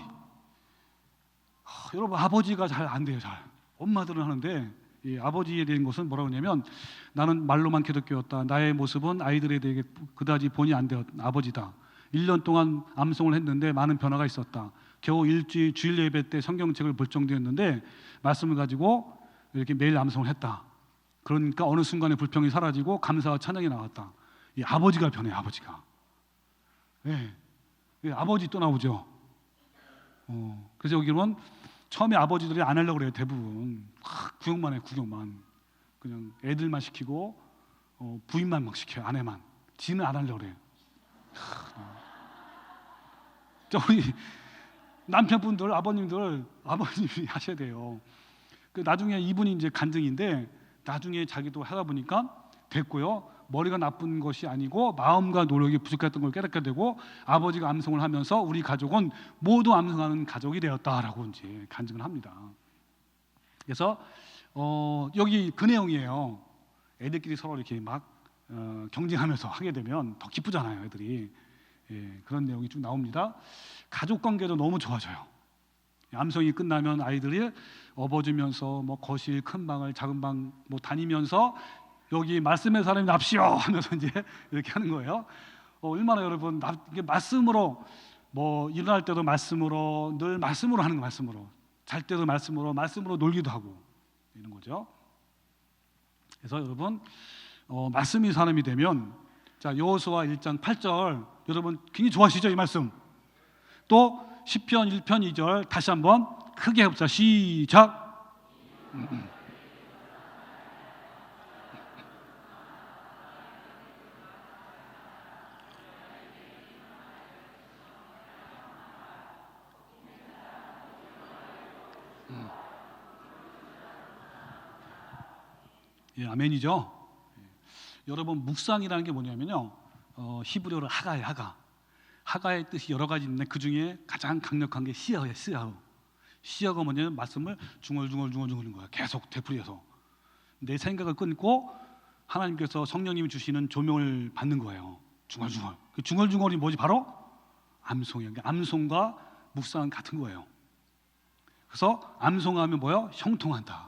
여러분 아버지가 잘 안 돼요. 잘 엄마들은 하는데 이 아버지에 대한 것은 뭐라고 하냐면 나는 말로만 기독교였다. 나의 모습은 아이들에게 그다지 본이 안 되었 아버지다. 1년 동안 암송을 했는데 많은 변화가 있었다. 겨우 일주일 주일 예배 때 성경책을 볼 정도였는데 말씀을 가지고 이렇게 매일 암송을 했다. 그러니까 어느 순간에 불평이 사라지고 감사와 찬양이 나왔다. 이 아버지가 변해요. 아버지가. 예, 아버지 또 나오죠. 그래서 여기는 처음에 아버지들이 안 하려고 그래요. 대부분 구역만 해요. 구역만 그냥 애들만 시키고 부인만 막 시켜요. 아내만. 지는 안 하려고 그래요. 자, 우리 남편분들, 아버님이 하셔야 돼요. 그 나중에 이분이 이제 간증인데 나중에 자기도 하다 보니까 됐고요. 머리가 나쁜 것이 아니고 마음과 노력이 부족했던 걸 깨닫게 되고 아버지가 암송을 하면서 우리 가족은 모두 암송하는 가족이 되었다라고 이제 간증을 합니다. 그래서 여기 그 내용이에요. 애들끼리 서로 이렇게 막 경쟁하면서 하게 되면 더 기쁘잖아요, 애들이. 예, 그런 내용이 쭉 나옵니다. 가족 관계도 너무 좋아져요. 암송이 끝나면 아이들이 업어주면서 뭐 거실, 큰 방을 작은 방 뭐 다니면서 여기 말씀의 사람이 납시오 하면서 이제 이렇게 하는 거예요. 얼마나 여러분 이게 말씀으로 뭐 일어날 때도 말씀으로 늘 말씀으로 하는 거 말씀으로 잘 때도 말씀으로 놀기도 하고 이런 거죠. 그래서 여러분 말씀이 사람이 되면 자 여호수아 1장 8절 여러분 굉장히 좋아하시죠 이 말씀. 또 시편 1편 2절 다시 한번 크게 해봅시다. 시작. 예, 아멘이죠. 여러분 묵상이라는 게 뭐냐면요. 히브리어로 하가예요. 하가의 뜻이 여러 가지 있는데 그 중에 가장 강력한 게 시야예요. 시야가 뭐냐면 말씀을 중얼중얼 거야. 계속 되풀이해서 내 생각을 끊고 하나님께서 성령님이 주시는 조명을 받는 거예요. 중얼중얼. 그 중얼중얼이 뭐지? 바로 암송이에요. 암송과 묵상은 같은 거예요. 그래서 암송하면 뭐요? 형통한다.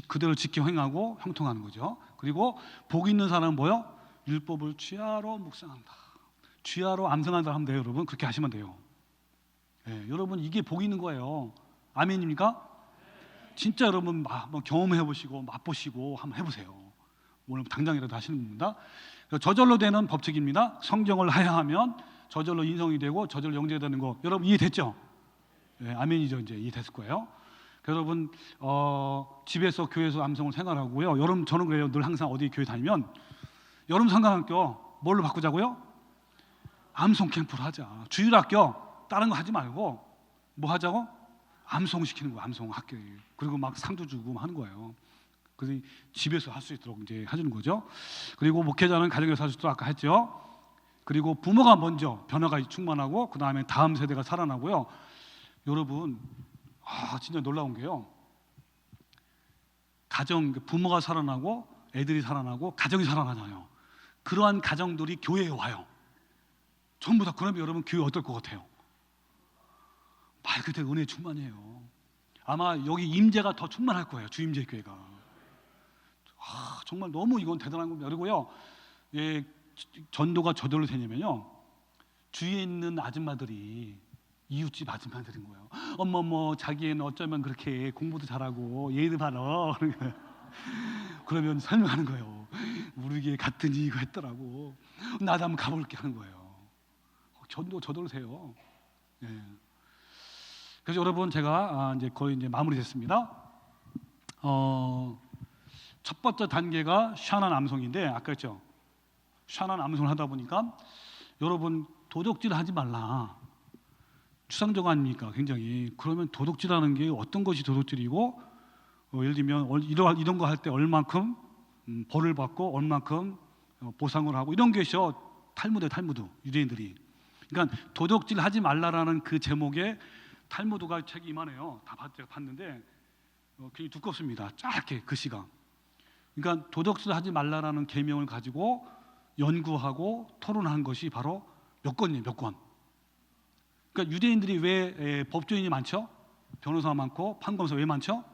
그대로 지켜 행하고 형통하는 거죠. 그리고 복 있는 사람은 뭐요? 율법을 취하로 묵상한다. 취하로 암송한다 하면 돼요, 여러분. 그렇게 하시면 돼요. 예, 여러분 이게 복 있는 거예요. 아멘입니까? 진짜 여러분 한번 경험해 보시고 맛보시고 한번 해보세요. 오늘 당장이라도 하시는 겁니다. 저절로 되는 법칙입니다. 성경을 하야하면 저절로 인성이 되고 저절로 영제가 되는 거. 여러분 이해됐죠? 예, 아멘이죠. 이제 이해됐을 거예요. 여러분 집에서 교회에서 암송을 생활하고요. 여러분 저는 그래요. 늘 항상 어디 교회 다니면 여름 성강학교 뭘로 바꾸자고요? 암송 캠프를 하자. 주일학교 다른 거 하지 말고 뭐 하자고? 암송 시키는 거예요. 암송 학교. 그리고 막 상도 주고 하는 거예요. 그래서 집에서 할 수 있도록 이제 해주는 거죠. 그리고 목회자는 가정에서 할 수 있도록 아까 했죠. 그리고 부모가 먼저 변화가 충만하고 그 다음에 다음 세대가 살아나고요. 여러분 진짜 놀라운 게요. 부모가 살아나고 애들이 살아나고 가정이 살아나잖아요. 그러한 가정들이 교회에 와요. 전부 다. 그러면 여러분 교회 어떨 것 같아요? 말 그대로 은혜 충만이에요. 아마 여기 임재가 더 충만할 거예요. 주임재 교회가. 정말 너무 이건 대단한 겁니다. 그리고요, 예, 전도가 저절로 되냐면요, 주위에 있는 아줌마들이 이웃집 아줌마들인 거예요. 어머머, 자기애는 어쩌면 그렇게 공부도 잘하고 얘들 봐라. 그러면 설명하는 거예요. 우리 교회 갔더니 이거 했더라고. 나도 한번 가볼게 하는 거예요. 전도 저절로 돼요. 예. 그래서 여러분, 제가 이제 거의 이제 마무리됐습니다. 첫 번째 단계가 샤난 암송인데, 아까 했죠. 샤난 암송을 하다 보니까 여러분, 도둑질 하지 말라. 추상적 아닙니까? 굉장히. 그러면 도둑질하는 게 어떤 것이 도둑질이고, 예를 들면 이런 거 할 때 얼만큼 벌을 받고 얼만큼 보상을 하고, 이런 것이요 탈무드 유대인들이. 그러니까 도둑질 하지 말라라는 그 제목에 탈무드가 책이 이만해요. 다 제가 봤는데 굉장히 두껍습니다. 짧게 글씨가. 그러니까 도둑질 하지 말라라는 계명을 가지고 연구하고 토론한 것이 바로 몇 건이에요. 몇 건. 그러니까 유대인들이 왜 법조인이 많죠? 변호사가 많고 판검사 왜 많죠?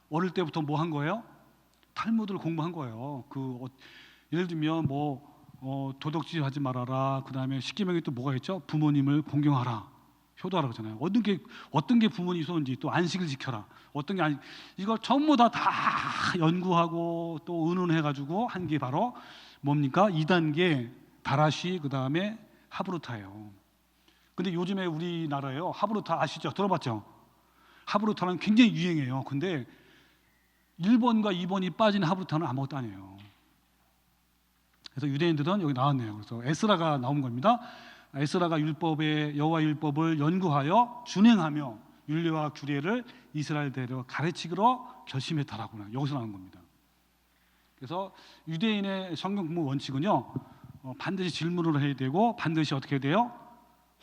어릴 때부터 뭐 한 거예요? 탈무드를 공부한 거예요. 예를 들면 도둑질 하지 말아라. 그 다음에 십계명에 또 뭐가 있죠? 부모님을 공경하라, 효도하라 그러잖아요. 어떤 게 부모님 소원지, 또 안식을 지켜라. 어떤 게 아니, 이걸 전부 다 연구하고 또 의논해가지고 한 게 바로 뭡니까? 2단계 다라시, 그 다음에 하브루타예요. 근데 요즘에 우리나라에요, 하브루타 아시죠? 들어봤죠? 하브루타는 굉장히 유행해요. 근데 1번과 2번이 빠진 하브루타는 아무것도 아니에요. 그래서 유대인들은 여기 나왔네요. 그래서 에스라가 나온 겁니다. 에스라가 여호와 율법을 연구하여 준행하며 율례와 규례를 이스라엘대로 가르치기로 결심했다라고 여기서 나온 겁니다. 그래서 유대인의 성경 공부 원칙은요, 반드시 질문을 해야 되고, 반드시 어떻게 해야 돼요?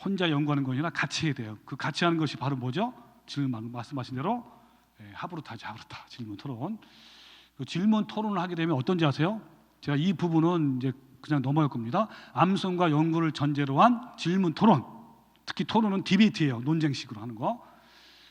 혼자 연구하는 것이 아니라 같이 해야 돼요. 그 같이 하는 것이 바로 뭐죠? 질문, 말씀하신 대로 하브루타 질문 토론. 그 질문 토론을 하게 되면 어떤지 아세요? 제가 이 부분은 이제 그냥 넘어갈 겁니다. 암송과 연구를 전제로 한 질문 토론. 특히 토론은 디베이트예요. 논쟁식으로 하는 거.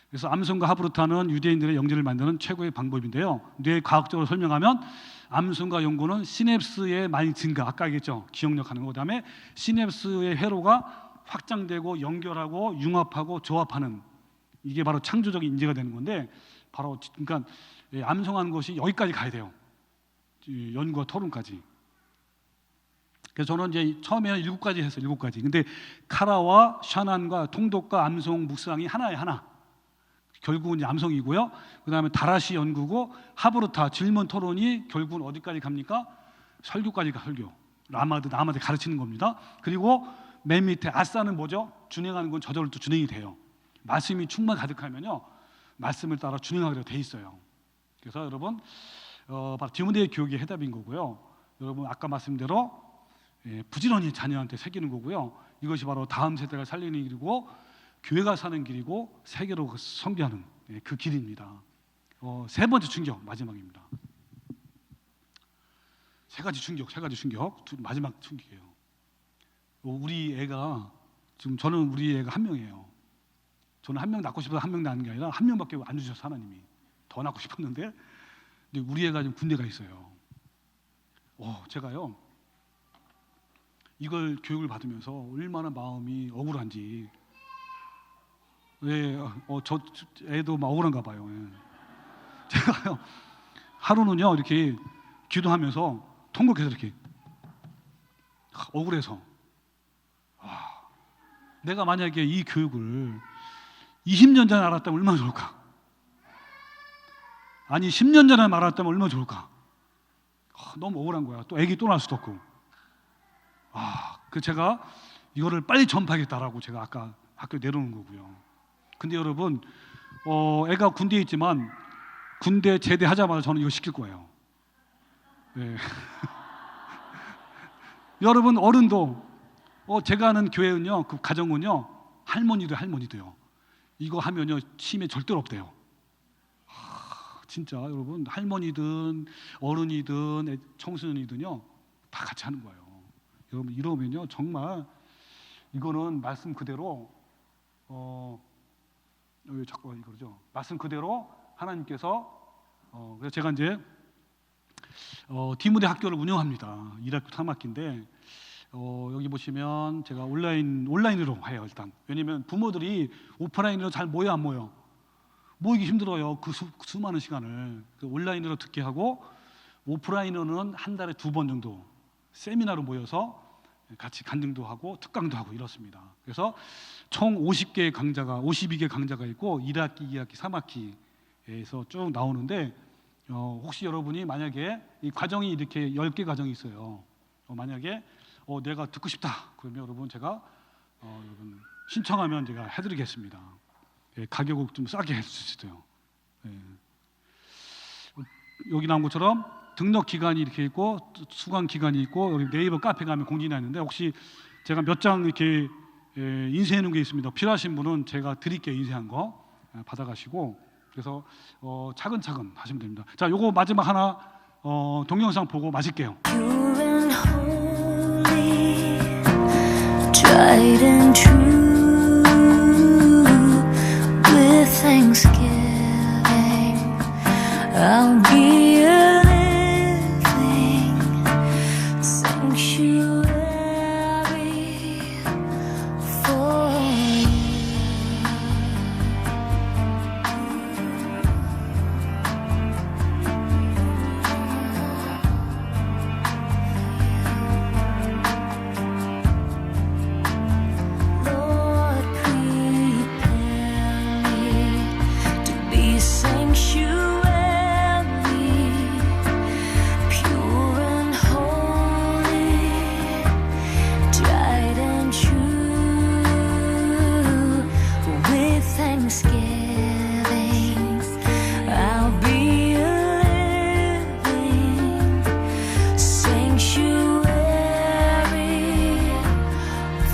그래서 암송과 하브루타는 유대인들의 영재를 만드는 최고의 방법인데요. 뇌 과학적으로 설명하면 암송과 연구는 시냅스의 많이 증가, 아까 얘기했죠. 기억력하는 거. 그다음에 시냅스의 회로가 확장되고 연결하고 융합하고 조합하는, 이게 바로 창조적인 인재가 되는 건데, 바로 그러니까 암송하는 것이 여기까지 가야 돼요. 연구와 토론까지. 그래서 저는 이제 처음에는 7가지 했어요. 7가지. 근데 카라와 샤난과 통독과 암송 묵상이 하나에 하나. 결국은 이제 암송이고요. 그다음에 다라시 연구고, 하브루타 질문 토론이 결국은 어디까지 갑니까? 설교까지 가. 설교. 남한테 가르치는 겁니다. 그리고 맨 밑에 아싸는 뭐죠? 준행하는 건 저절로 또 준행이 돼요. 말씀이 충만 가득하면요, 말씀을 따라 준행하기로 돼 있어요. 그래서 여러분, 바로 디모데 교육의 해답인 거고요. 여러분 아까 말씀대로 부지런히 자녀한테 새기는 거고요. 이것이 바로 다음 세대가 살리는 길이고, 교회가 사는 길이고, 세계로 선교하는 그 길입니다. 세 번째 충격, 마지막입니다. 세 가지 충격. 마지막 충격이에요. 우리 애가 지금, 저는 우리 애가 한 명이에요. 저는 한 명 낳고 싶어서 한 명 낳는 게 아니라 한 명밖에 안 주셔서 하나님이 더 낳고 싶었는데, 근데 우리 애가 지금 군대 가 있어요. 제가요, 이걸 교육을 받으면서 얼마나 마음이 억울한지. 저 애도 막 억울한가 봐요. 제가요, 하루는요 이렇게 기도하면서 통곡해서 이렇게 억울해서, 내가 만약에 이 교육을 20년 전에 알았다면 얼마나 좋을까? 아니 10년 전에 알았다면 얼마나 좋을까? 너무 억울한 거야. 또 애기 또 낳을 수도 없고. 그 제가 이거를 빨리 전파하겠다라고 제가 아까 학교 내려오는 거고요. 근데 여러분, 애가 군대에 있지만 군대 제대하자마자 저는 이거 시킬 거예요. 네. 여러분 어른도, 제가 아는 교회는요, 그 가정은요, 할머니도요. 이거 하면요 치매 절대로 없대요. 진짜 여러분, 할머니든 어른이든 청소년이든요 다 같이 하는 거예요. 여러분 이러면요 정말 이거는 말씀 그대로 여기 자꾸 이거죠. 말씀 그대로 하나님께서 그래서 제가 이제 디모데 학교를 운영합니다. 1학기 3학기인데 여기 보시면 제가 온라인으로 해요. 일단 왜냐면 부모들이 오프라인으로 잘 모여 안 모여 모이기 힘들어요. 그 수많은 시간을 온라인으로 듣게 하고 오프라인으로는 한 달에 2번 정도 세미나로 모여서 같이 간증도 하고 특강도 하고 이렇습니다. 그래서 총 52개 강좌가 있고 1학기, 2학기, 3학기에서 쭉 나오는데 혹시 여러분이 만약에 이 과정이 이렇게 10개 과정이 있어요. 만약에 내가 듣고 싶다 그러면 여러분 제가 여러분 신청하면 제가 해드리겠습니다. 가격을 좀 싸게 해줄 수 있어요. 여기 나온 것처럼 등록 기간이 이렇게 있고 수강 기간이 있고 여기 네이버 카페 가면 공지가 있는데 혹시 제가 몇 장 이렇게 인쇄해 놓은 게 있습니다. 필요하신 분은 제가 드릴게요. 인쇄한 거 받아가시고 그래서 차근차근 하시면 됩니다. 자, 요거 마지막 하나 동영상 보고 마실게요. Tried and true with Thanksgiving, I'll be a living sanctuary for you. Lord, prepare me to be a sanctuary, pure and holy, tried and true. With thanksgiving, I'll be a living sanctuary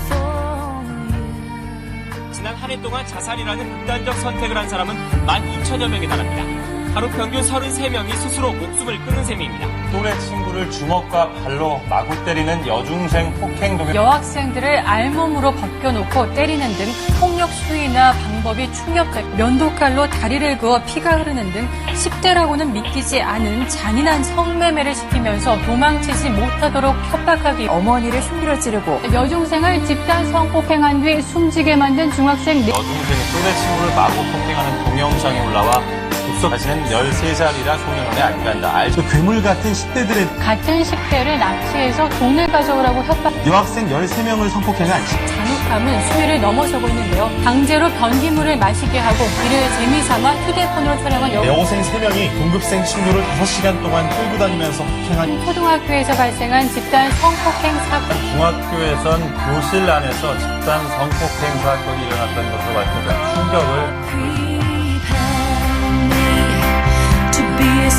for you. 지난 한 해 동안 자살이라는 극단적 선택을 한 사람은 12,000여 명에 달합니다. 하루 평균 33명이 스스로 목숨을 끊은 셈입니다. 또래 친구를 주먹과 발로 마구 때리는 여중생 폭행 동영 여학생들을 알몸으로 벗겨놓고 때리는 등 폭력 수위나 방법이 충격적, 면도칼로 다리를 그어 피가 흐르는 등 10대라고는 믿기지 않은 잔인한 성매매를 시키면서 도망치지 못하도록 협박하기, 어머니를 흉기로 찌르고 여중생을 집단 성폭행한 뒤 숨지게 만든 중학생 여중생이 또래 친구를 마구 폭행하는 동영상이 올라와 자신은 13살이라 소년원에 안 간다. 알죠? 괴물 같은 10대들의 같은 10대를 납치해서 돈을 가져오라고 협박, 여학생 13명을 성폭행한 잔혹함은 수위를 넘어서고 있는데요. 강제로 변기물을 마시게 하고 이를 재미삼아 휴대폰으로 촬영한 여고생 3명이 동급생 친구를 5시간 동안 끌고 다니면서 폭행한 초등학교에서 발생한 집단 성폭행 사건. 중학교에선 교실 안에서 집단 성폭행 사건이 일어났던 것으로 밝혀진 충격을 Prepare me to be a